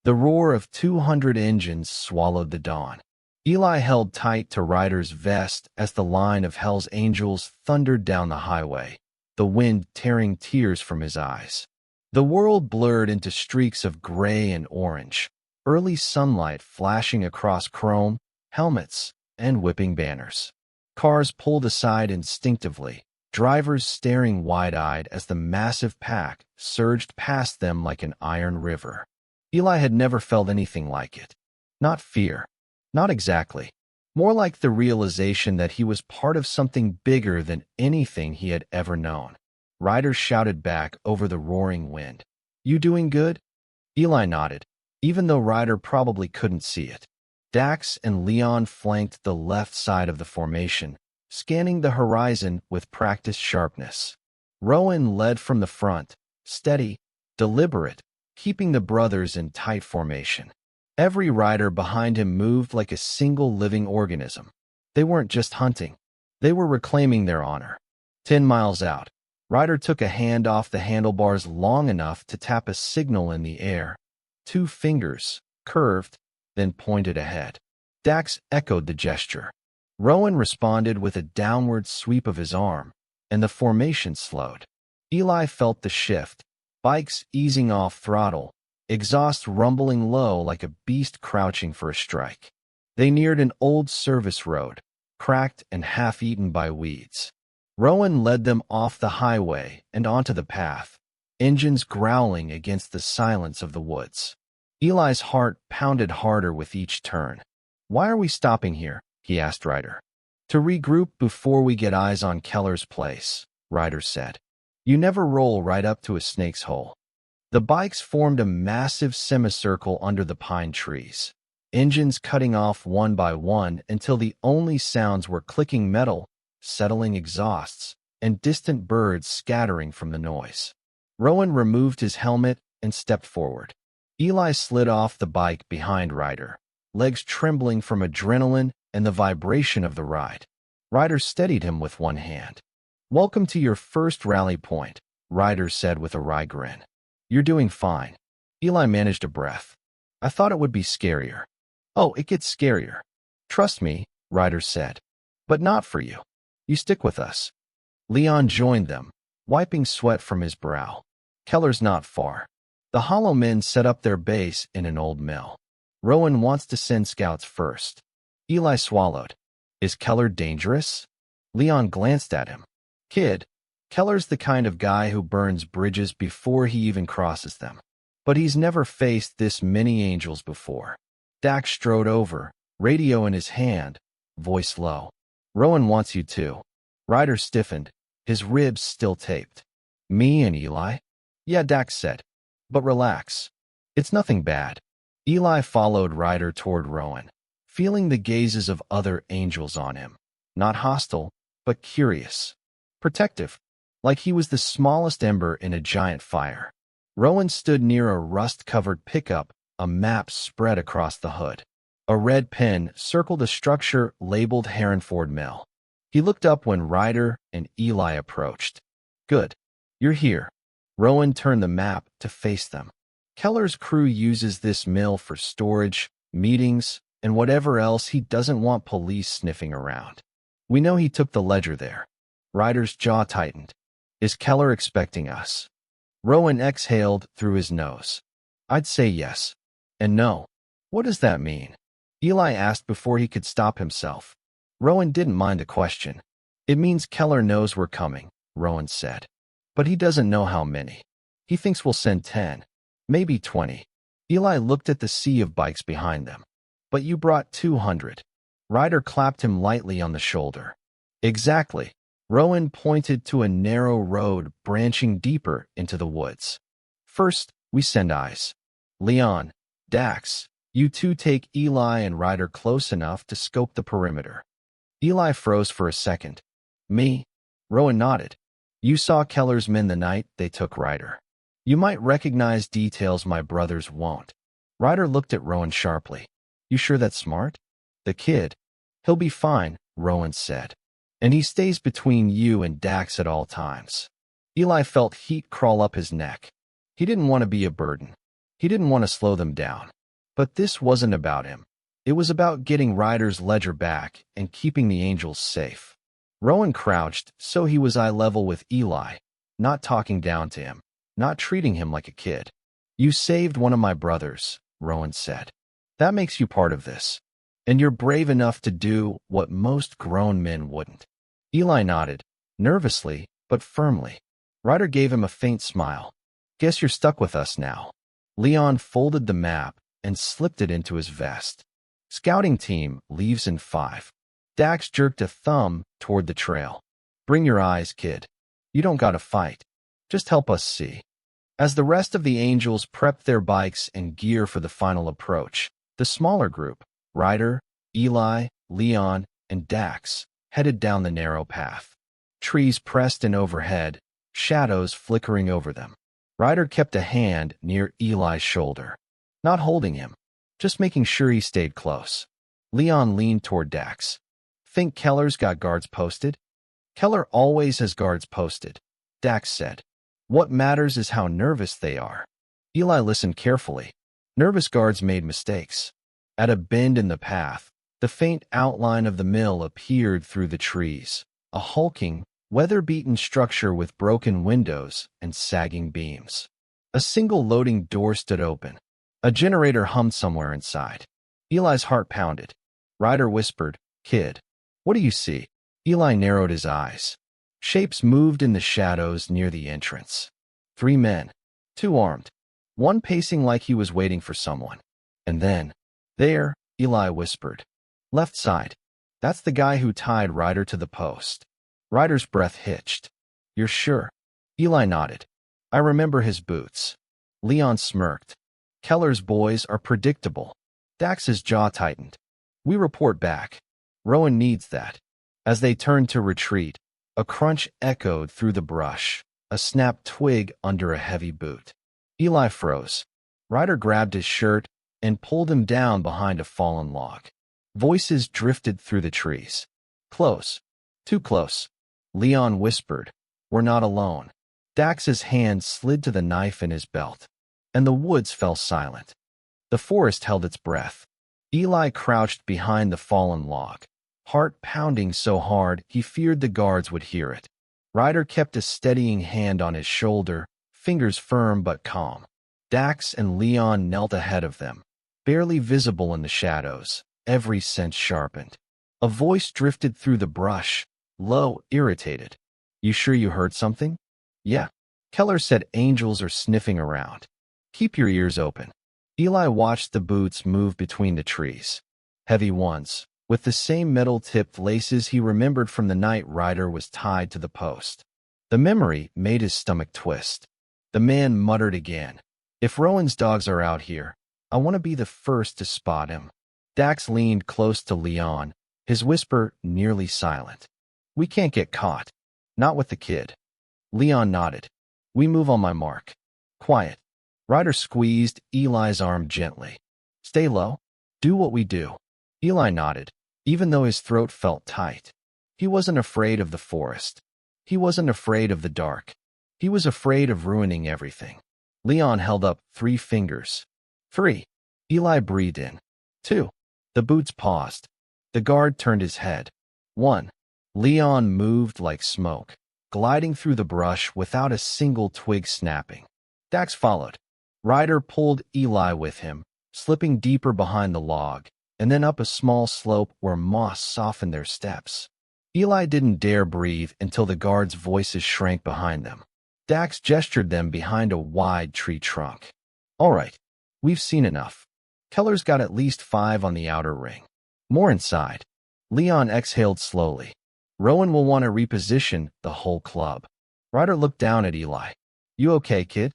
The roar of 200 engines swallowed the dawn. Eli held tight to Ryder's vest as the line of Hell's Angels thundered down the highway, the wind tearing tears from his eyes. The world blurred into streaks of gray and orange, early sunlight flashing across chrome, helmets, and whipping banners. Cars pulled aside instinctively, drivers staring wide-eyed as the massive pack surged past them like an iron river. Eli had never felt anything like it. Not fear. Not exactly. More like the realization that he was part of something bigger than anything he had ever known. Ryder shouted back over the roaring wind. "You doing good?" Eli nodded, even though Ryder probably couldn't see it. Dax and Leon flanked the left side of the formation, scanning the horizon with practiced sharpness. Rowan led from the front, steady, deliberate, keeping the brothers in tight formation. Every rider behind him moved like a single living organism. They weren't just hunting. They were reclaiming their honor. 10 miles out, Ryder took a hand off the handlebars long enough to tap a signal in the air. 2 fingers, curved, then pointed ahead. Dax echoed the gesture. Rowan responded with a downward sweep of his arm, and the formation slowed. Eli felt the shift, bikes easing off throttle, exhaust rumbling low like a beast crouching for a strike. They neared an old service road, cracked and half-eaten by weeds. Rowan led them off the highway and onto the path, engines growling against the silence of the woods. Eli's heart pounded harder with each turn. "Why are we stopping here?" he asked Ryder. "To regroup before we get eyes on Keller's place," Ryder said. "You never roll right up to a snake's hole." The bikes formed a massive semicircle under the pine trees, engines cutting off one by one until the only sounds were clicking metal, settling exhausts, and distant birds scattering from the noise. Rowan removed his helmet and stepped forward. Eli slid off the bike behind Ryder, legs trembling from adrenaline and the vibration of the ride. Ryder steadied him with one hand. "Welcome to your first rally point," Ryder said with a wry grin. "You're doing fine." Eli managed a breath. "I thought it would be scarier." "Oh, it gets scarier. Trust me," Ryder said. "But not for you. You stick with us." Leon joined them, wiping sweat from his brow. "Keller's not far." The Hollow Men set up their base in an old mill. "Rowan wants to send scouts first." Eli swallowed. "Is Keller dangerous?" Leon glanced at him. "Kid, Keller's the kind of guy who burns bridges before he even crosses them. But he's never faced this many angels before." Dax strode over, radio in his hand, voice low. "Rowan wants you too." Ryder stiffened, his ribs still taped. "Me and Eli?" "Yeah," Dax said. "But relax. It's nothing bad." Eli followed Ryder toward Rowan, feeling the gazes of other angels on him. Not hostile, but curious. Protective. Like he was the smallest ember in a giant fire. Rowan stood near a rust-covered pickup, a map spread across the hood. A red pen circled a structure labeled Herrenford Mill. He looked up when Ryder and Eli approached. "Good. You're here." Rowan turned the map to face them. "Keller's crew uses this mill for storage, meetings, and whatever else he doesn't want police sniffing around. We know he took the ledger there." Ryder's jaw tightened. "Is Keller expecting us?" Rowan exhaled through his nose. I'd say yes. And no. What does that mean? Eli asked before he could stop himself. Rowan didn't mind the question. It means Keller knows we're coming, Rowan said. But he doesn't know how many. He thinks we'll send 10, maybe 20. Eli looked at the sea of bikes behind them. But you brought 200. Ryder clapped him lightly on the shoulder. Exactly. Rowan pointed to a narrow road branching deeper into the woods. First, we send eyes. Leon, Dax, you two take Eli and Ryder close enough to scope the perimeter. Eli froze for a second. Me? Rowan nodded. You saw Keller's men the night they took Ryder. You might recognize details my brothers won't. Ryder looked at Rowan sharply. You sure that's smart? The kid. He'll be fine, Rowan said. And he stays between you and Dax at all times. Eli felt heat crawl up his neck. He didn't want to be a burden. He didn't want to slow them down. But this wasn't about him. It was about getting Ryder's ledger back and keeping the Angels safe. Rowan crouched so he was eye level with Eli, not talking down to him, not treating him like a kid. You saved one of my brothers, Rowan said. That makes you part of this. And you're brave enough to do what most grown men wouldn't. Eli nodded, nervously but firmly. Ryder gave him a faint smile. Guess you're stuck with us now. Leon folded the map and slipped it into his vest. Scouting team leaves in 5. Dax jerked a thumb toward the trail. Bring your eyes, kid. You don't gotta fight. Just help us see. As the rest of the Angels prepped their bikes and gear for the final approach, the smaller group, Ryder, Eli, Leon, and Dax, headed down the narrow path. Trees pressed in overhead, shadows flickering over them. Ryder kept a hand near Eli's shoulder, not holding him, just making sure he stayed close. Leon leaned toward Dax. Think Keller's got guards posted? Keller always has guards posted, Dax said. What matters is how nervous they are. Eli listened carefully. Nervous guards made mistakes. At a bend in the path, the faint outline of the mill appeared through the trees, a hulking, weather-beaten structure with broken windows and sagging beams. A single loading door stood open. A generator hummed somewhere inside. Eli's heart pounded. Ryder whispered, Kid, what do you see? Eli narrowed his eyes. Shapes moved in the shadows near the entrance. 3 men, 2 armed, one pacing like he was waiting for someone. And then, there, Eli whispered. Left side. That's the guy who tied Ryder to the post. Ryder's breath hitched. You're sure? Eli nodded. I remember his boots. Leon smirked. Keller's boys are predictable. Dax's jaw tightened. We report back. Rowan needs that. As they turned to retreat, a crunch echoed through the brush, a snapped twig under a heavy boot. Eli froze. Ryder grabbed his shirt and pulled him down behind a fallen log. Voices drifted through the trees. Close. Too close. Leon whispered, We're not alone. Dax's hand slid to the knife in his belt, and the woods fell silent. The forest held its breath. Eli crouched behind the fallen log, heart pounding so hard he feared the guards would hear it. Ryder kept a steadying hand on his shoulder, fingers firm but calm. Dax and Leon knelt ahead of them, barely visible in the shadows, every sense sharpened. A voice drifted through the brush, low, irritated. You sure you heard something? Yeah. Keller said angels are sniffing around. Keep your ears open. Eli watched the boots move between the trees. Heavy ones, with the same metal-tipped laces he remembered from the night Ryder was tied to the post. The memory made his stomach twist. The man muttered again. If Rowan's dogs are out here, I want to be the first to spot him. Dax leaned close to Leon, his whisper nearly silent. We can't get caught. Not with the kid. Leon nodded. We move on my mark. Quiet. Ryder squeezed Eli's arm gently. Stay low. Do what we do. Eli nodded, even though his throat felt tight. He wasn't afraid of the forest. He wasn't afraid of the dark. He was afraid of ruining everything. Leon held up 3 fingers. 3. Eli breathed in. 2. The boots paused. The guard turned his head. 1. Leon moved like smoke, gliding through the brush without a single twig snapping. Dax followed. Ryder pulled Eli with him, slipping deeper behind the log, and then up a small slope where moss softened their steps. Eli didn't dare breathe until the guards' voices shrank behind them. Dax gestured them behind a wide tree trunk. All right, we've seen enough. Keller's got at least 5 on the outer ring. More inside. Leon exhaled slowly. Rowan will want to reposition the whole club. Ryder looked down at Eli. You okay, kid?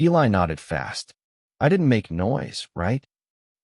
Eli nodded fast. I didn't make noise, right?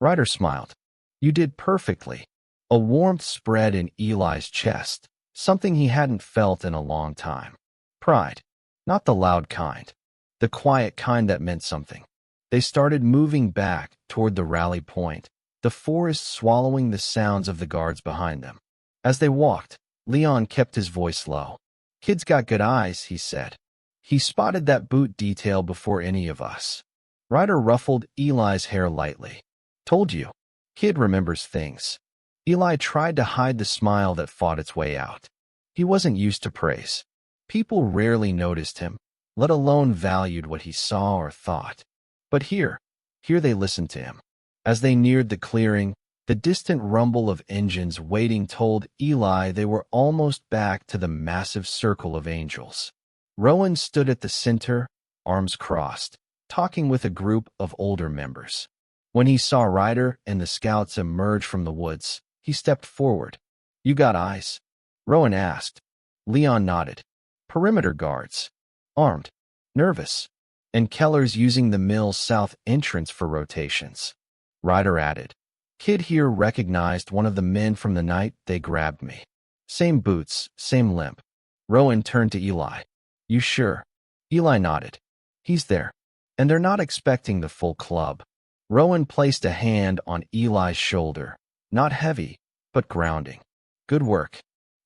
Ryder smiled. You did perfectly. A warmth spread in Eli's chest, something he hadn't felt in a long time. Pride. Not the loud kind. The quiet kind that meant something. They started moving back toward the rally point, the forest swallowing the sounds of the guards behind them. As they walked, Leon kept his voice low. Kid's got good eyes, he said. He spotted that boot detail before any of us. Ryder ruffled Eli's hair lightly. Told you. Kid remembers things. Eli tried to hide the smile that fought its way out. He wasn't used to praise. People rarely noticed him, let alone valued what he saw or thought. But here they listened to him. As they neared the clearing, the distant rumble of engines waiting told Eli they were almost back to the massive circle of angels. Rowan stood at the center, arms crossed, talking with a group of older members. When he saw Ryder and the scouts emerge from the woods, he stepped forward. You got eyes? Rowan asked. Leon nodded. Perimeter guards. Armed. Nervous. And Keller's using the mill's south entrance for rotations. Ryder added. Kid here recognized one of the men from the night they grabbed me. Same boots, same limp. Rowan turned to Eli. You sure? Eli nodded. He's there. And they're not expecting the full club. Rowan placed a hand on Eli's shoulder. Not heavy, but grounding. Good work.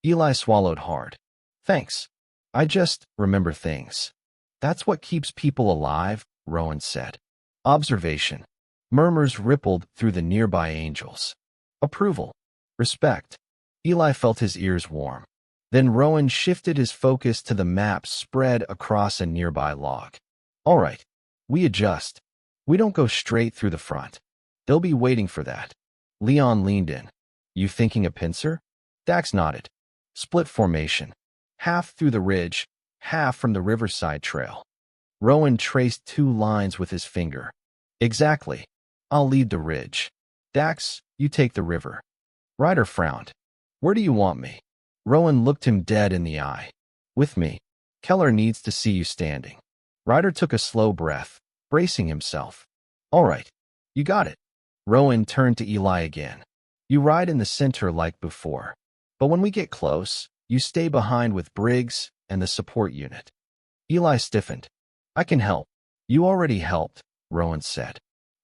Eli swallowed hard. Thanks. I just remember things. That's what keeps people alive, Rowan said. Observation. Murmurs rippled through the nearby angels. Approval. Respect. Eli felt his ears warm. Then Rowan shifted his focus to the map spread across a nearby log. All right. We adjust. We don't go straight through the front. They'll be waiting for that. Leon leaned in. You thinking a pincer? Dax nodded. Split formation. Half through the ridge, half from the riverside trail. Rowan traced 2 lines with his finger. Exactly. I'll lead the ridge. Dax, you take the river. Ryder frowned. Where do you want me? Rowan looked him dead in the eye. With me. Keller needs to see you standing. Ryder took a slow breath, bracing himself. All right. You got it. Rowan turned to Eli again. You ride in the center like before. But when we get close, you stay behind with Briggs and the support unit. Eli stiffened. I can help. You already helped, Rowan said.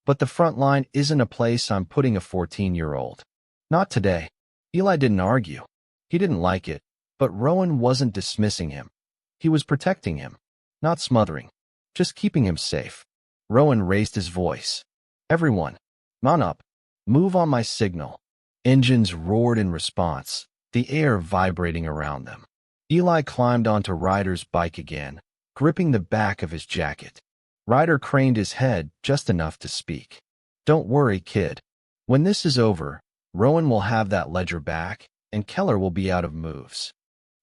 But the front line isn't a place I'm putting a 14-year-old. Not today. Eli didn't argue. He didn't like it, but Rowan wasn't dismissing him. He was protecting him, not smothering, just keeping him safe. Rowan raised his voice. Everyone, mount up. Move on my signal. Engines roared in response, the air vibrating around them. Eli climbed onto Ryder's bike again, gripping the back of his jacket. Ryder craned his head just enough to speak. Don't worry, kid. When this is over, Rowan will have that ledger back, and Keller will be out of moves.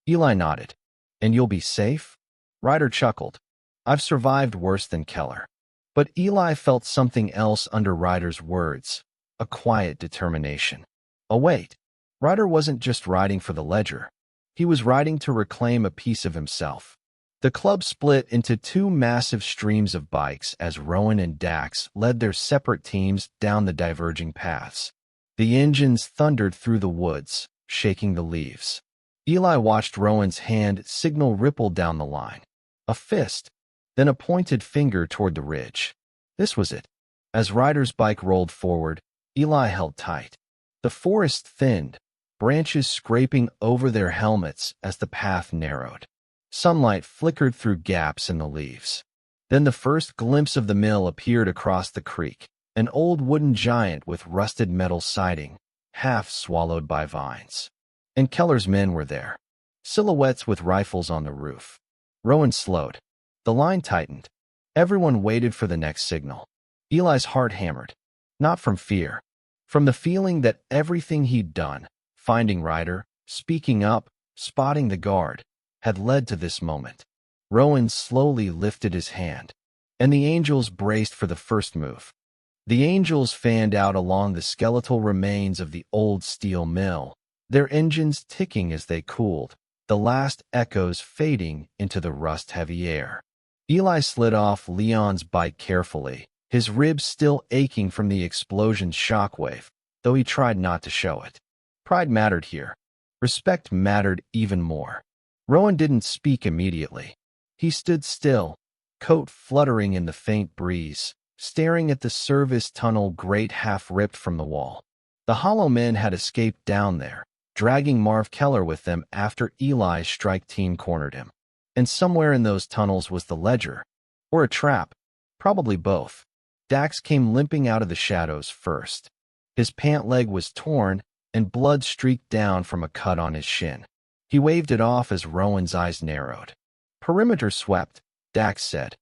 Eli nodded. And you'll be safe? Ryder chuckled. I've survived worse than Keller. But Eli felt something else under Ryder's words, a quiet determination. Oh wait, Ryder wasn't just riding for the ledger. He was riding to reclaim a piece of himself. The club split into 2 massive streams of bikes as Rowan and Dax led their separate teams down the diverging paths. The engines thundered through the woods, shaking the leaves. Eli watched Rowan's hand signal ripple down the line. A fist, then a pointed finger toward the ridge. This was it. As Ryder's bike rolled forward, Eli held tight. The forest thinned, branches scraping over their helmets as the path narrowed. Sunlight flickered through gaps in the leaves. Then the first glimpse of the mill appeared across the creek, an old wooden giant with rusted metal siding, half swallowed by vines. And Keller's men were there, silhouettes with rifles on the roof. Rowan slowed. The line tightened. Everyone waited for the next signal. Eli's heart hammered, not from fear, from the feeling that everything he'd done, finding Ryder, speaking up, spotting the guard, had led to this moment. Rowan slowly lifted his hand, and the angels braced for the first move. The angels fanned out along the skeletal remains of the old steel mill, their engines ticking as they cooled, the last echoes fading into the rust-heavy air. Eli slid off Leon's bike carefully, his ribs still aching from the explosion's shockwave, though he tried not to show it. Pride mattered here. Respect mattered even more. Rowan didn't speak immediately. He stood still, coat fluttering in the faint breeze, staring at the service tunnel grate half-ripped from the wall. The hollow men had escaped down there, dragging Marv Keller with them after Eli's strike team cornered him. And somewhere in those tunnels was the ledger. Or a trap. Probably both. Dax came limping out of the shadows first. His pant leg was torn, and blood streaked down from a cut on his shin. He waved it off as Rowan's eyes narrowed. Perimeter swept, Dax said.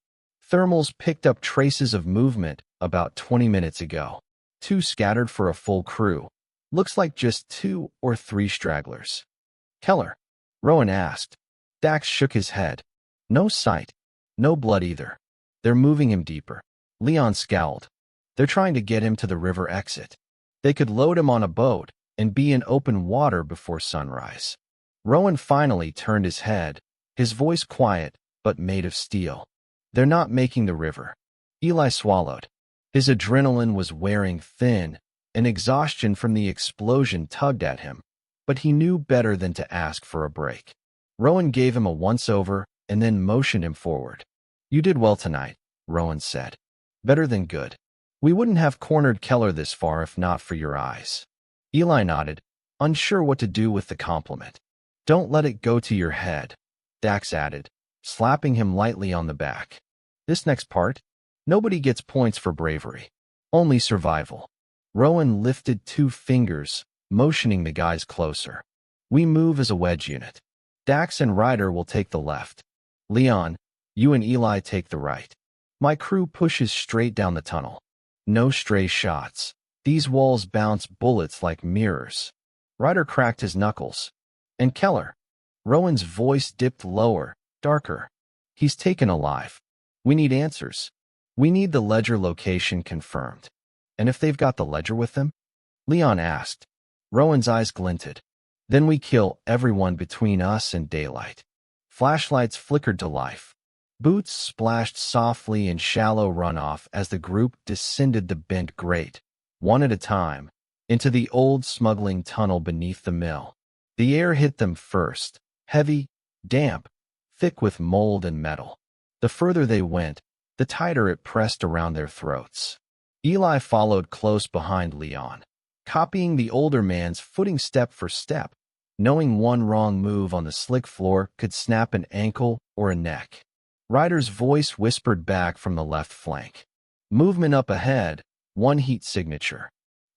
Thermals picked up traces of movement about 20 minutes ago. 2 scattered for a full crew. Looks like just 2 or 3 stragglers. Keller? Rowan asked. Dax shook his head. No sight. No blood either. They're moving him deeper. Leon scowled. They're trying to get him to the river exit. They could load him on a boat and be in open water before sunrise. Rowan finally turned his head, his voice quiet but made of steel. They're not making the river. Eli swallowed. His adrenaline was wearing thin, and exhaustion from the explosion tugged at him, but he knew better than to ask for a break. Rowan gave him a once-over and then motioned him forward. You did well tonight, Rowan said. Better than good. We wouldn't have cornered Keller this far if not for your eyes. Eli nodded, unsure what to do with the compliment. Don't let it go to your head, Dax added, slapping him lightly on the back. This next part? Nobody gets points for bravery. Only survival. Rowan lifted 2 fingers, motioning the guys closer. We move as a wedge unit. Dax and Ryder will take the left. Leon, you and Eli take the right. My crew pushes straight down the tunnel. No stray shots. These walls bounce bullets like mirrors. Ryder cracked his knuckles. And Keller. Rowan's voice dipped lower, darker. He's taken alive. We need answers. We need the ledger location confirmed. And if they've got the ledger with them? Leon asked. Rowan's eyes glinted. Then we kill everyone between us and daylight. Flashlights flickered to life. Boots splashed softly in shallow runoff as the group descended the bent grate, one at a time, into the old smuggling tunnel beneath the mill. The air hit them first, heavy, damp, thick with mold and metal. The further they went, the tighter it pressed around their throats. Eli followed close behind Leon, copying the older man's footing step for step, knowing one wrong move on the slick floor could snap an ankle or a neck. Ryder's voice whispered back from the left flank. Movement up ahead, one heat signature.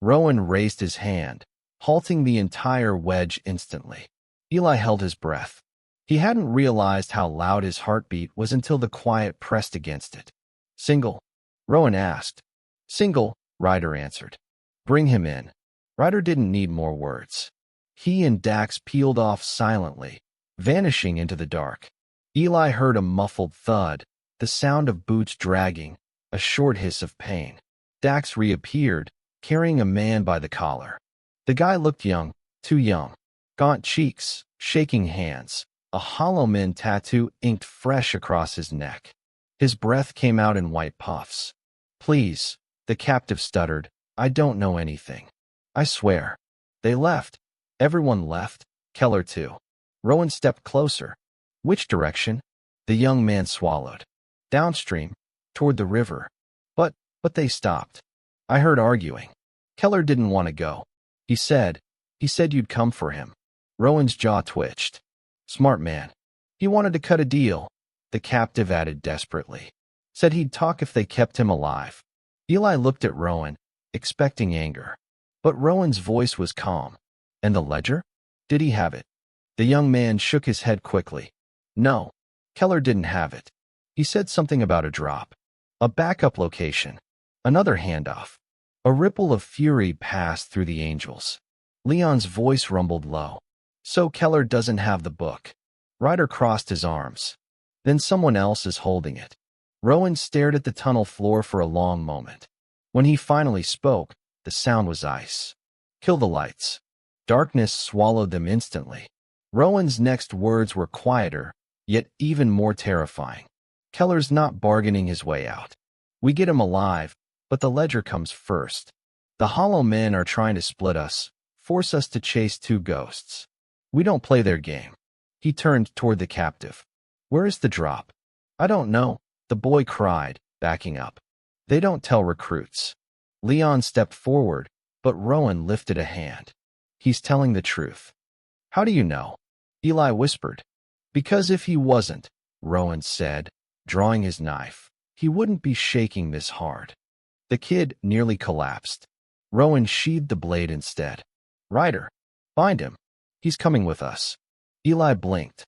Rowan raised his hand, halting the entire wedge instantly. Eli held his breath. He hadn't realized how loud his heartbeat was until the quiet pressed against it. Single? Rowan asked. Single, Ryder answered. Bring him in. Ryder didn't need more words. He and Dax peeled off silently, vanishing into the dark. Eli heard a muffled thud, the sound of boots dragging, a short hiss of pain. Dax reappeared, carrying a man by the collar. The guy looked young, too young. Gaunt cheeks, shaking hands, a hollow man tattoo inked fresh across his neck. His breath came out in white puffs. Please, the captive stuttered, I don't know anything. I swear. They left. Everyone left, Keller too. Rowan stepped closer. Which direction? The young man swallowed. Downstream, toward the river. But they stopped. I heard arguing. Keller didn't want to go. He said you'd come for him. Rowan's jaw twitched. Smart man. He wanted to cut a deal, the captive added desperately. Said he'd talk if they kept him alive. Eli looked at Rowan, expecting anger. But Rowan's voice was calm. And the ledger? Did he have it? The young man shook his head quickly. No, Keller didn't have it. He said something about a drop. A backup location. Another handoff. A ripple of fury passed through the angels. Leon's voice rumbled low. So Keller doesn't have the book. Ryder crossed his arms. Then someone else is holding it. Rowan stared at the tunnel floor for a long moment. When he finally spoke, the sound was ice. Kill the lights. Darkness swallowed them instantly. Rowan's next words were quieter, yet even more terrifying. Keller's not bargaining his way out. We get him alive, but the ledger comes first. The Hollow Men are trying to split us, force us to chase two ghosts. We don't play their game. He turned toward the captive. Where is the drop? I don't know, the boy cried, backing up. They don't tell recruits. Leon stepped forward, but Rowan lifted a hand. He's telling the truth. How do you know? Eli whispered. Because if he wasn't, Rowan said, drawing his knife, he wouldn't be shaking this hard. The kid nearly collapsed. Rowan sheathed the blade instead. Ryder, find him. He's coming with us. Eli blinked.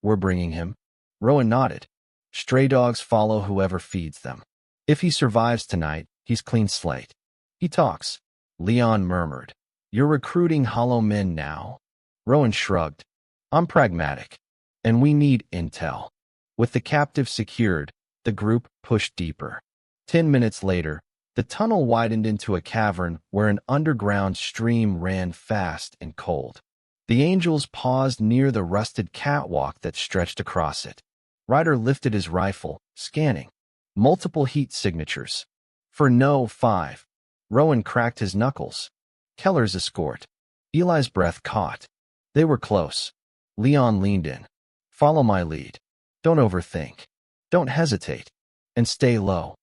We're bringing him. Rowan nodded. Stray dogs follow whoever feeds them. If he survives tonight, he's clean slate. He talks. Leon murmured. You're recruiting Hollow Men now? Rowan shrugged. I'm pragmatic. And we need intel. With the captive secured, the group pushed deeper. 10 minutes later, the tunnel widened into a cavern where an underground stream ran fast and cold. The angels paused near the rusted catwalk that stretched across it. Ryder lifted his rifle, scanning. Multiple heat signatures. For no 5. Rowan cracked his knuckles. Keller's escort. Eli's breath caught. They were close. Leon leaned in. Follow my lead. Don't overthink. Don't hesitate. And stay low.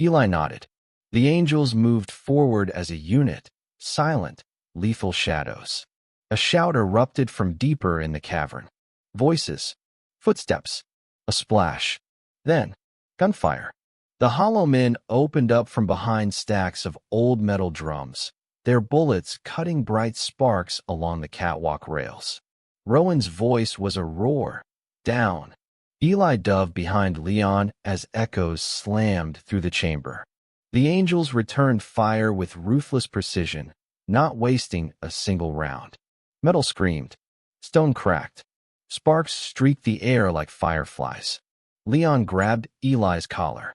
Eli nodded. The angels moved forward as a unit, silent, lethal shadows. A shout erupted from deeper in the cavern. Voices. Footsteps. A splash. Then, gunfire. The Hollow Men opened up from behind stacks of old metal drums, their bullets cutting bright sparks along the catwalk rails. Rowan's voice was a roar. Down. Eli dove behind Leon as echoes slammed through the chamber. The angels returned fire with ruthless precision, not wasting a single round. Metal screamed. Stone cracked. Sparks streaked the air like fireflies. Leon grabbed Eli's collar.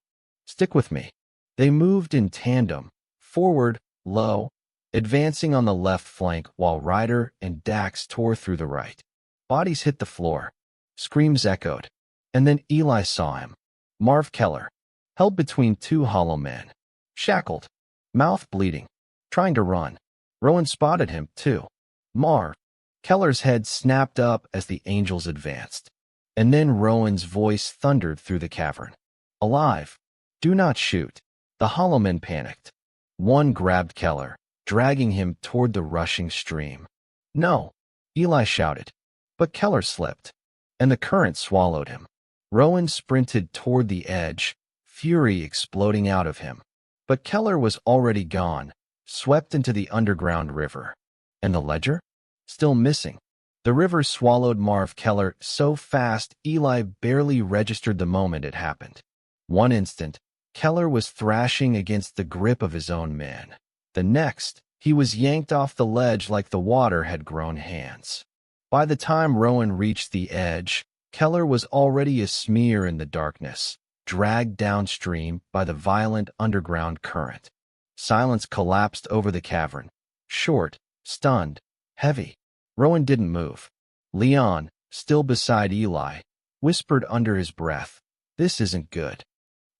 Stick with me. They moved in tandem, forward, low, advancing on the left flank while Ryder and Dax tore through the right. Bodies hit the floor. Screams echoed. And then Eli saw him. Marv Keller, held between two Hollow Men. Shackled. Mouth bleeding. Trying to run. Rowan spotted him, too. Marv. Keller's head snapped up as the angels advanced. And then Rowan's voice thundered through the cavern. Alive. Do not shoot. The Hollow Men panicked. One grabbed Keller, dragging him toward the rushing stream. No. Eli shouted. But Keller slipped. And the current swallowed him. Rowan sprinted toward the edge, fury exploding out of him. But Keller was already gone, swept into the underground river. And the ledger? Still missing. The river swallowed Marv Keller so fast Eli barely registered the moment it happened. One instant, Keller was thrashing against the grip of his own men. The next, he was yanked off the ledge like the water had grown hands. By the time Rowan reached the edge, Keller was already a smear in the darkness, dragged downstream by the violent underground current. Silence collapsed over the cavern. Short, stunned, heavy. Rowan didn't move. Leon, still beside Eli, whispered under his breath, "This isn't good."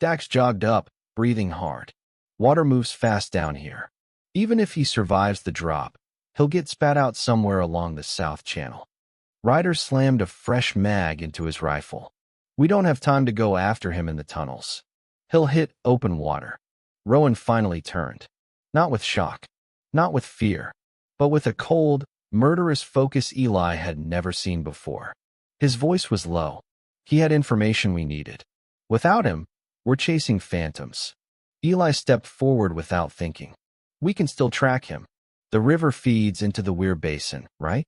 Dax jogged up, breathing hard. Water moves fast down here. Even if he survives the drop, he'll get spat out somewhere along the South Channel. Ryder slammed a fresh mag into his rifle. We don't have time to go after him in the tunnels. He'll hit open water. Rowan finally turned. Not with shock, not with fear, but with a cold, murderous focus Eli had never seen before. His voice was low. He had information we needed. Without him, we're chasing phantoms. Eli stepped forward without thinking. We can still track him. The river feeds into the Weir Basin, right?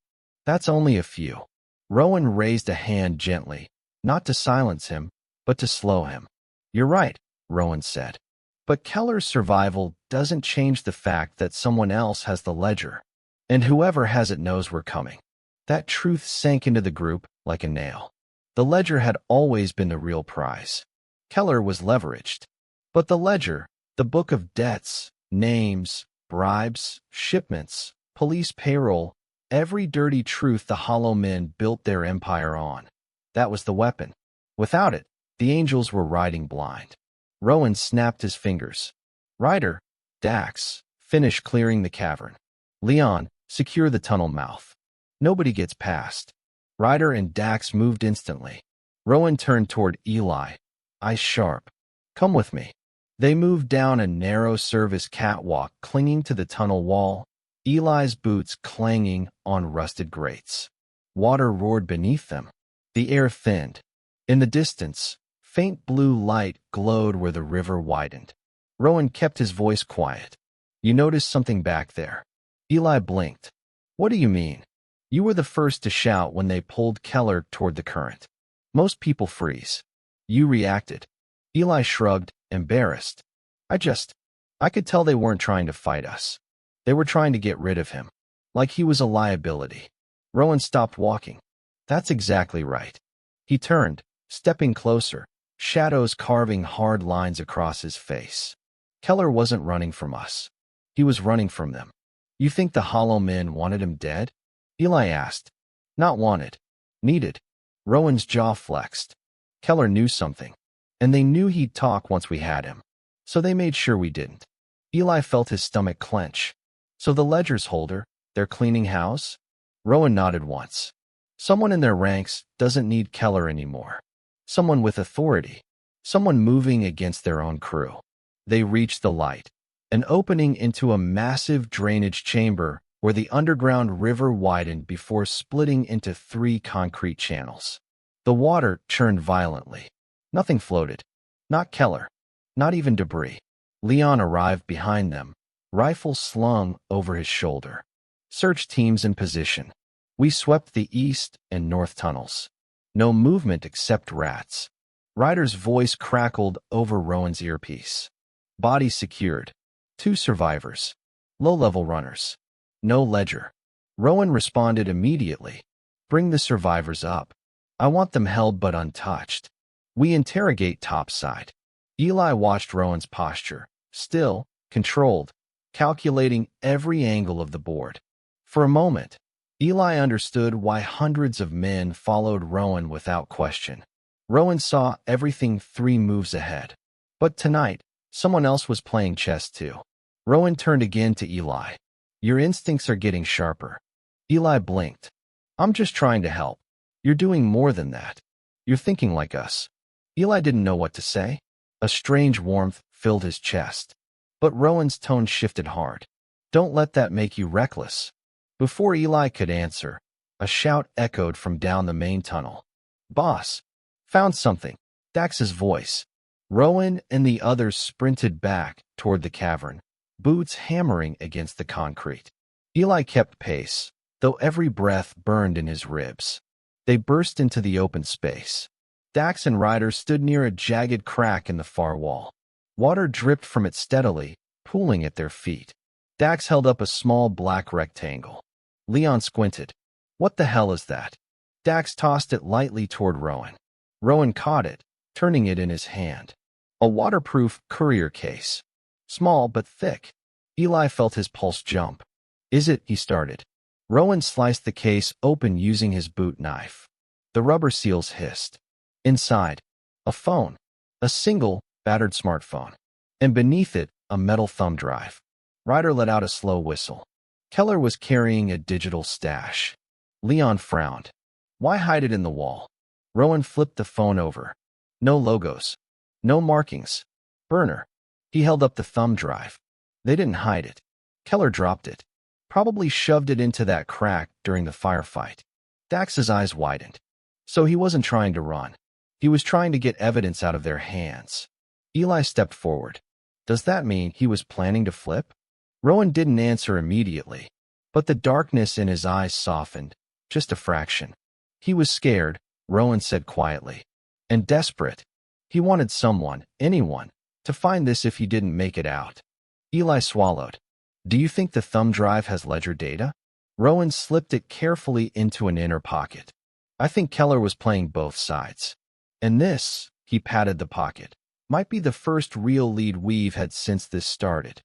That's only a few. Rowan raised a hand gently, not to silence him, but to slow him. You're right. Rowan said. But Keller's survival doesn't change the fact that someone else has the ledger. And whoever has it knows we're coming. That truth sank into the group like a nail. The ledger had always been the real prize. Keller was leveraged. But the ledger, the book of debts, names, bribes, shipments, police payroll, every dirty truth the Hollow Men built their empire on. That was the weapon. Without it, the angels were riding blind. Rowan snapped his fingers. Ryder, Dax, finish clearing the cavern. Leon, secure the tunnel mouth. Nobody gets past. Ryder and Dax moved instantly. Rowan turned toward Eli, eyes sharp. Come with me. They moved down a narrow service catwalk clinging to the tunnel wall, Eli's boots clanging on rusted grates. Water roared beneath them. The air thinned. In the distance, faint blue light glowed where the river widened. Rowan kept his voice quiet. You noticed something back there? Eli blinked. What do you mean? You were the first to shout when they pulled Keller toward the current. Most people freeze. You reacted. Eli shrugged, embarrassed. I could tell they weren't trying to fight us. They were trying to get rid of him. Like he was a liability. Rowan stopped walking. That's exactly right. He turned, stepping closer, shadows carving hard lines across his face. Keller wasn't running from us. He was running from them. You think the Hollow Men wanted him dead? Eli asked. Not wanted. Needed. Rowan's jaw flexed. Keller knew something. And they knew he'd talk once we had him. So they made sure we didn't. Eli felt his stomach clench. So the ledger's holder, they're cleaning house? Rowan nodded once. Someone in their ranks doesn't need Keller anymore. Someone with authority. Someone moving against their own crew. They reached the light. An opening into a massive drainage chamber where the underground river widened before splitting into 3 concrete channels. The water churned violently. Nothing floated. Not Keller. Not even debris. Leon arrived behind them, rifle slung over his shoulder. Search teams in position. We swept the east and north tunnels. No movement except rats. Ryder's voice crackled over Rowan's earpiece. Body secured. 2 survivors. Low-level runners. No ledger. Rowan responded immediately. Bring the survivors up. I want them held but untouched. We interrogate topside. Eli watched Rowan's posture, still, controlled, calculating every angle of the board. For a moment, Eli understood why hundreds of men followed Rowan without question. Rowan saw everything 3 moves ahead. But tonight, someone else was playing chess too. Rowan turned again to Eli. Your instincts are getting sharper. Eli blinked. I'm just trying to help. You're doing more than that. You're thinking like us. Eli didn't know what to say. A strange warmth filled his chest. But Rowan's tone shifted hard. Don't let that make you reckless. Before Eli could answer, a shout echoed from down the main tunnel. Boss, found something. Dax's voice. Rowan and the others sprinted back toward the cavern, boots hammering against the concrete. Eli kept pace, though every breath burned in his ribs. They burst into the open space. Dax and Ryder stood near a jagged crack in the far wall. Water dripped from it steadily, pooling at their feet. Dax held up a small black rectangle. Leon squinted. What the hell is that? Dax tossed it lightly toward Rowan. Rowan caught it, turning it in his hand. A waterproof courier case. Small but thick. Eli felt his pulse jump. Is it? He started. Rowan sliced the case open using his boot knife. The rubber seals hissed. Inside, a phone. A single, battered smartphone. And beneath it, a metal thumb drive. Ryder let out a slow whistle. Keller was carrying a digital stash. Leon frowned. Why hide it in the wall? Rowan flipped the phone over. No logos. No markings. Burner. He held up the thumb drive. They didn't hide it. Keller dropped it. Probably shoved it into that crack during the firefight. Dax's eyes widened. So he wasn't trying to run. He was trying to get evidence out of their hands. Eli stepped forward. Does that mean he was planning to flip? Rowan didn't answer immediately, but the darkness in his eyes softened, just a fraction. He was scared, Rowan said quietly, and desperate. He wanted someone, anyone, To find this if you didn't make it out. Eli swallowed. Do you think the thumb drive has ledger data? Rowan slipped it carefully into an inner pocket. I think Keller was playing both sides. And this, he patted the pocket, might be the first real lead we've had since this started.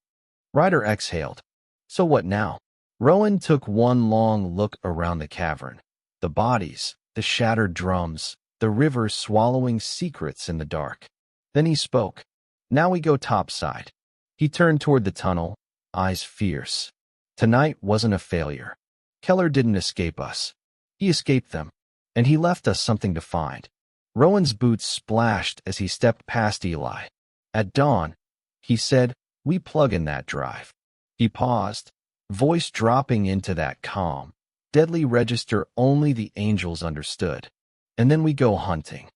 Ryder exhaled. So what now? Rowan took one long look around the cavern. The bodies, the shattered drums, the river swallowing secrets in the dark. Then he spoke. Now we go topside. He turned toward the tunnel, eyes fierce. Tonight wasn't a failure. Keller didn't escape us. He escaped them, and he left us something to find. Rowan's boots splashed as he stepped past Eli. At dawn, he said, we plug in that drive. He paused, voice dropping into that calm, deadly register only the angels understood. And then we go hunting.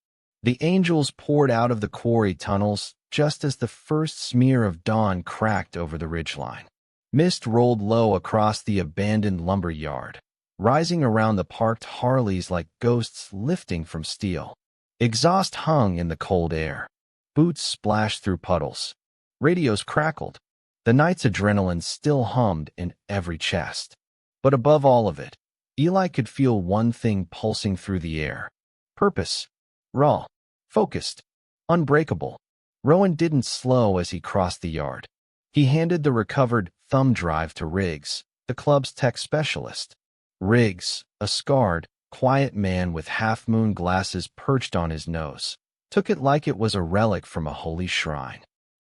The angels poured out of the quarry tunnels just as the first smear of dawn cracked over the ridgeline. Mist rolled low across the abandoned lumber yard, rising around the parked Harleys like ghosts lifting from steel. Exhaust hung in the cold air. Boots splashed through puddles. Radios crackled. The night's adrenaline still hummed in every chest. But above all of it, Eli could feel one thing pulsing through the air. Purpose. Raw. Focused. Unbreakable. Rowan didn't slow as he crossed the yard. He handed the recovered thumb drive to Riggs, the club's tech specialist. Riggs, a scarred, quiet man with half-moon glasses perched on his nose, took it like it was a relic from a holy shrine.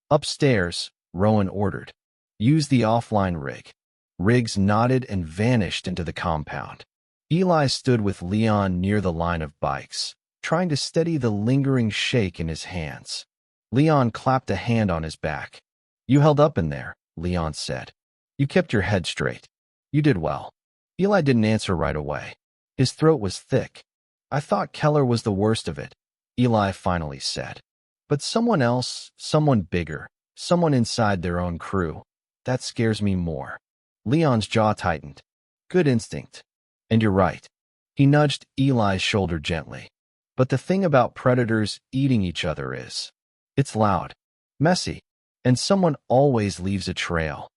Upstairs, Rowan ordered. Use the offline rig. Riggs nodded and vanished into the compound. Eli stood with Leon near the line of bikes, trying to steady the lingering shake in his hands. Leon clapped a hand on his back. You held up in there, Leon said. You kept your head straight. You did well. Eli didn't answer right away. His throat was thick. I thought Keller was the worst of it, Eli finally said. But someone else, someone bigger, someone inside their own crew, that scares me more. Leon's jaw tightened. Good instinct. And you're right. He nudged Eli's shoulder gently. But the thing about predators eating each other is, it's loud, messy, and someone always leaves a trail.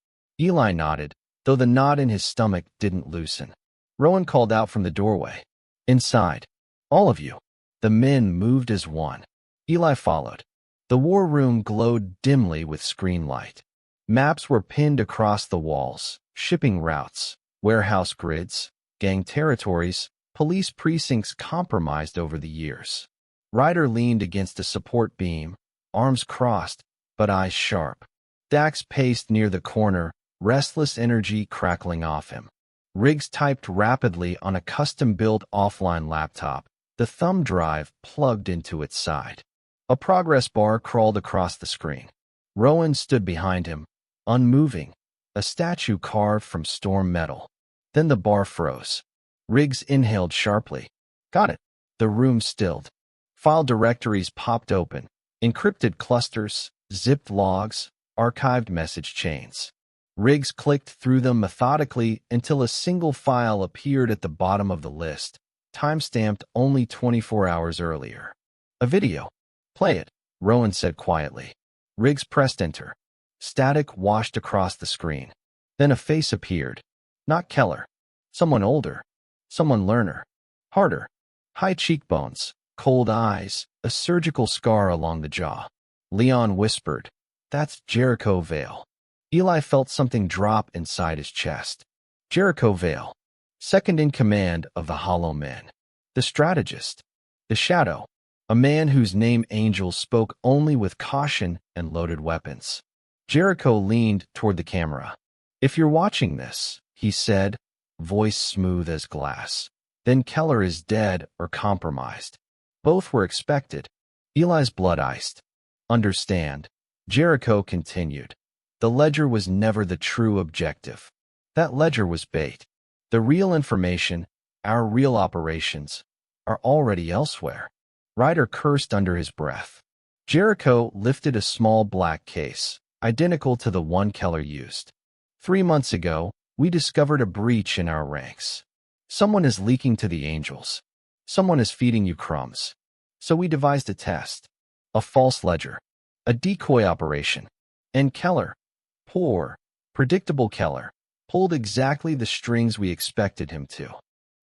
Eli nodded, though the knot in his stomach didn't loosen. Rowan called out from the doorway. Inside. All of you. The men moved as one. Eli followed. The war room glowed dimly with screen light. Maps were pinned across the walls, shipping routes, warehouse grids, gang territories, police precincts compromised over the years. Ryder leaned against a support beam, arms crossed, but eyes sharp. Dax paced near the corner, restless energy crackling off him. Riggs typed rapidly on a custom-built offline laptop, the thumb drive plugged into its side. A progress bar crawled across the screen. Rowan stood behind him, unmoving, a statue carved from storm metal. Then the bar froze. Riggs inhaled sharply. Got it. The room stilled. File directories popped open, encrypted clusters, zipped logs, archived message chains. Riggs clicked through them methodically until a single file appeared at the bottom of the list, time-stamped only 24 hours earlier. A video. Play it, Rowan said quietly. Riggs pressed enter. Static washed across the screen. Then a face appeared. Not Keller. Someone older. Someone learner. Harder. High cheekbones, cold eyes, a surgical scar along the jaw. Leon whispered, That's Jericho Vale. Eli felt something drop inside his chest. Jericho Vale, second in command of the Hollow Men. The strategist. The Shadow. A man whose name angels spoke only with caution and loaded weapons. Jericho leaned toward the camera. If you're watching this, he said, voice smooth as glass, then Keller is dead or compromised. Both were expected. Eli's blood iced. Understand, Jericho continued. The ledger was never the true objective. That ledger was bait. The real information, our real operations, are already elsewhere. Ryder cursed under his breath. Jericho lifted a small black case, identical to the one Keller used. 3 months ago, we discovered a breach in our ranks. Someone is leaking to the angels. Someone is feeding you crumbs. So we devised a test. A false ledger. A decoy operation. And Keller, poor, predictable Keller, pulled exactly the strings we expected him to.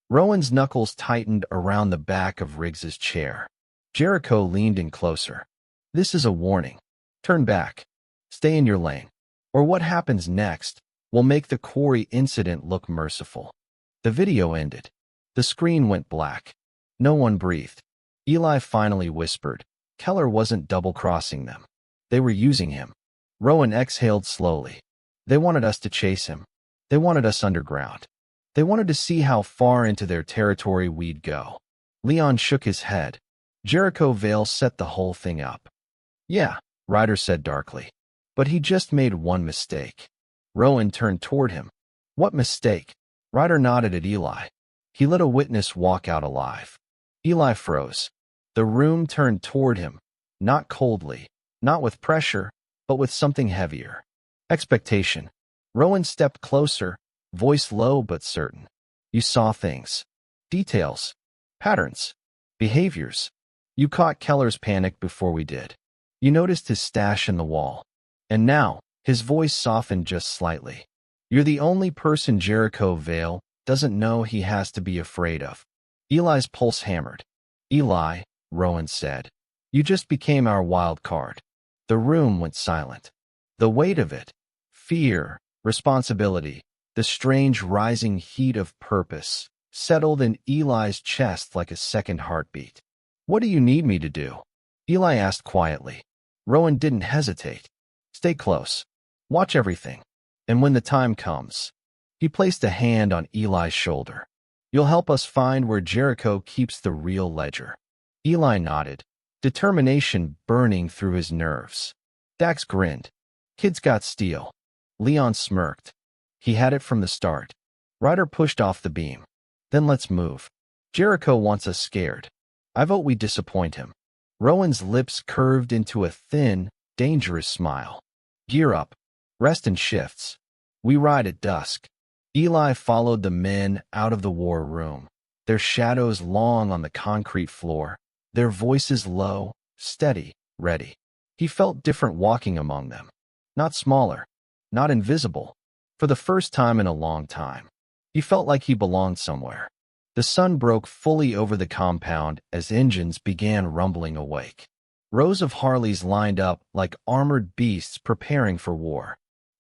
Rowan's knuckles tightened around the back of Riggs's chair. Jericho leaned in closer. This is a warning. Turn back. Stay in your lane. Or what happens next will make the quarry incident look merciful. The video ended. The screen went black. No one breathed. Eli finally whispered. Keller wasn't double-crossing them. They were using him. Rowan exhaled slowly. They wanted us to chase him. They wanted us underground. They wanted to see how far into their territory we'd go. Leon shook his head. Jericho Vale set the whole thing up. Yeah, Ryder said darkly. But he just made one mistake. Rowan turned toward him. What mistake? Ryder nodded at Eli. He let a witness walk out alive. Eli froze. The room turned toward him, not coldly, not with pressure, but with something heavier. Expectation. Rowan stepped closer, voice low but certain. You saw things. Details. Patterns. Behaviors. You caught Keller's panic before we did. You noticed his stash in the wall. And now, his voice softened just slightly. You're the only person Jericho Vale doesn't know he has to be afraid of. Eli's pulse hammered. Eli, Rowan said, you just became our wild card. The room went silent. The weight of it, fear, responsibility, the strange rising heat of purpose, settled in Eli's chest like a second heartbeat. What do you need me to do? Eli asked quietly. Rowan didn't hesitate. Stay close. Watch everything. And when the time comes, he placed a hand on Eli's shoulder. You'll help us find where Jericho keeps the real ledger. Eli nodded, determination burning through his nerves. Dax grinned. Kid's got steel. Leon smirked. He had it from the start. Ryder pushed off the beam. Then let's move. Jericho wants us scared. I vote we disappoint him. Rowan's lips curved into a thin, dangerous smile. Gear up. Rest in shifts. We ride at dusk. Eli followed the men out of the war room, their shadows long on the concrete floor, their voices low, steady, ready. He felt different walking among them. Not smaller, not invisible. For the first time in a long time, he felt like he belonged somewhere. The sun broke fully over the compound as engines began rumbling awake. Rows of Harleys lined up like armored beasts preparing for war.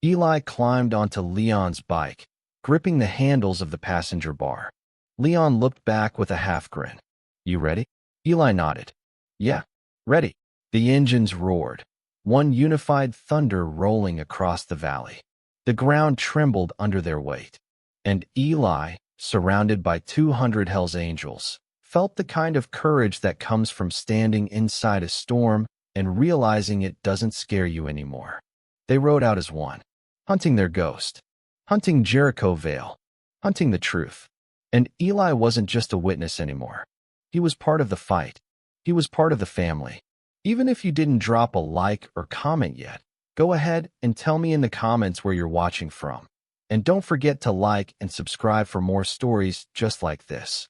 Eli climbed onto Leon's bike, gripping the handles of the passenger bar. Leon looked back with a half-grin. You ready? Eli nodded. Yeah, ready. The engines roared, one unified thunder rolling across the valley. The ground trembled under their weight. And Eli, surrounded by 200 Hell's Angels, felt the kind of courage that comes from standing inside a storm and realizing it doesn't scare you anymore. They rode out as one, hunting their ghost, hunting Jericho Vale, hunting the truth. And Eli wasn't just a witness anymore. He was part of the fight. He was part of the family. Even if you didn't drop a like or comment yet, go ahead and tell me in the comments where you're watching from. And don't forget to like and subscribe for more stories just like this.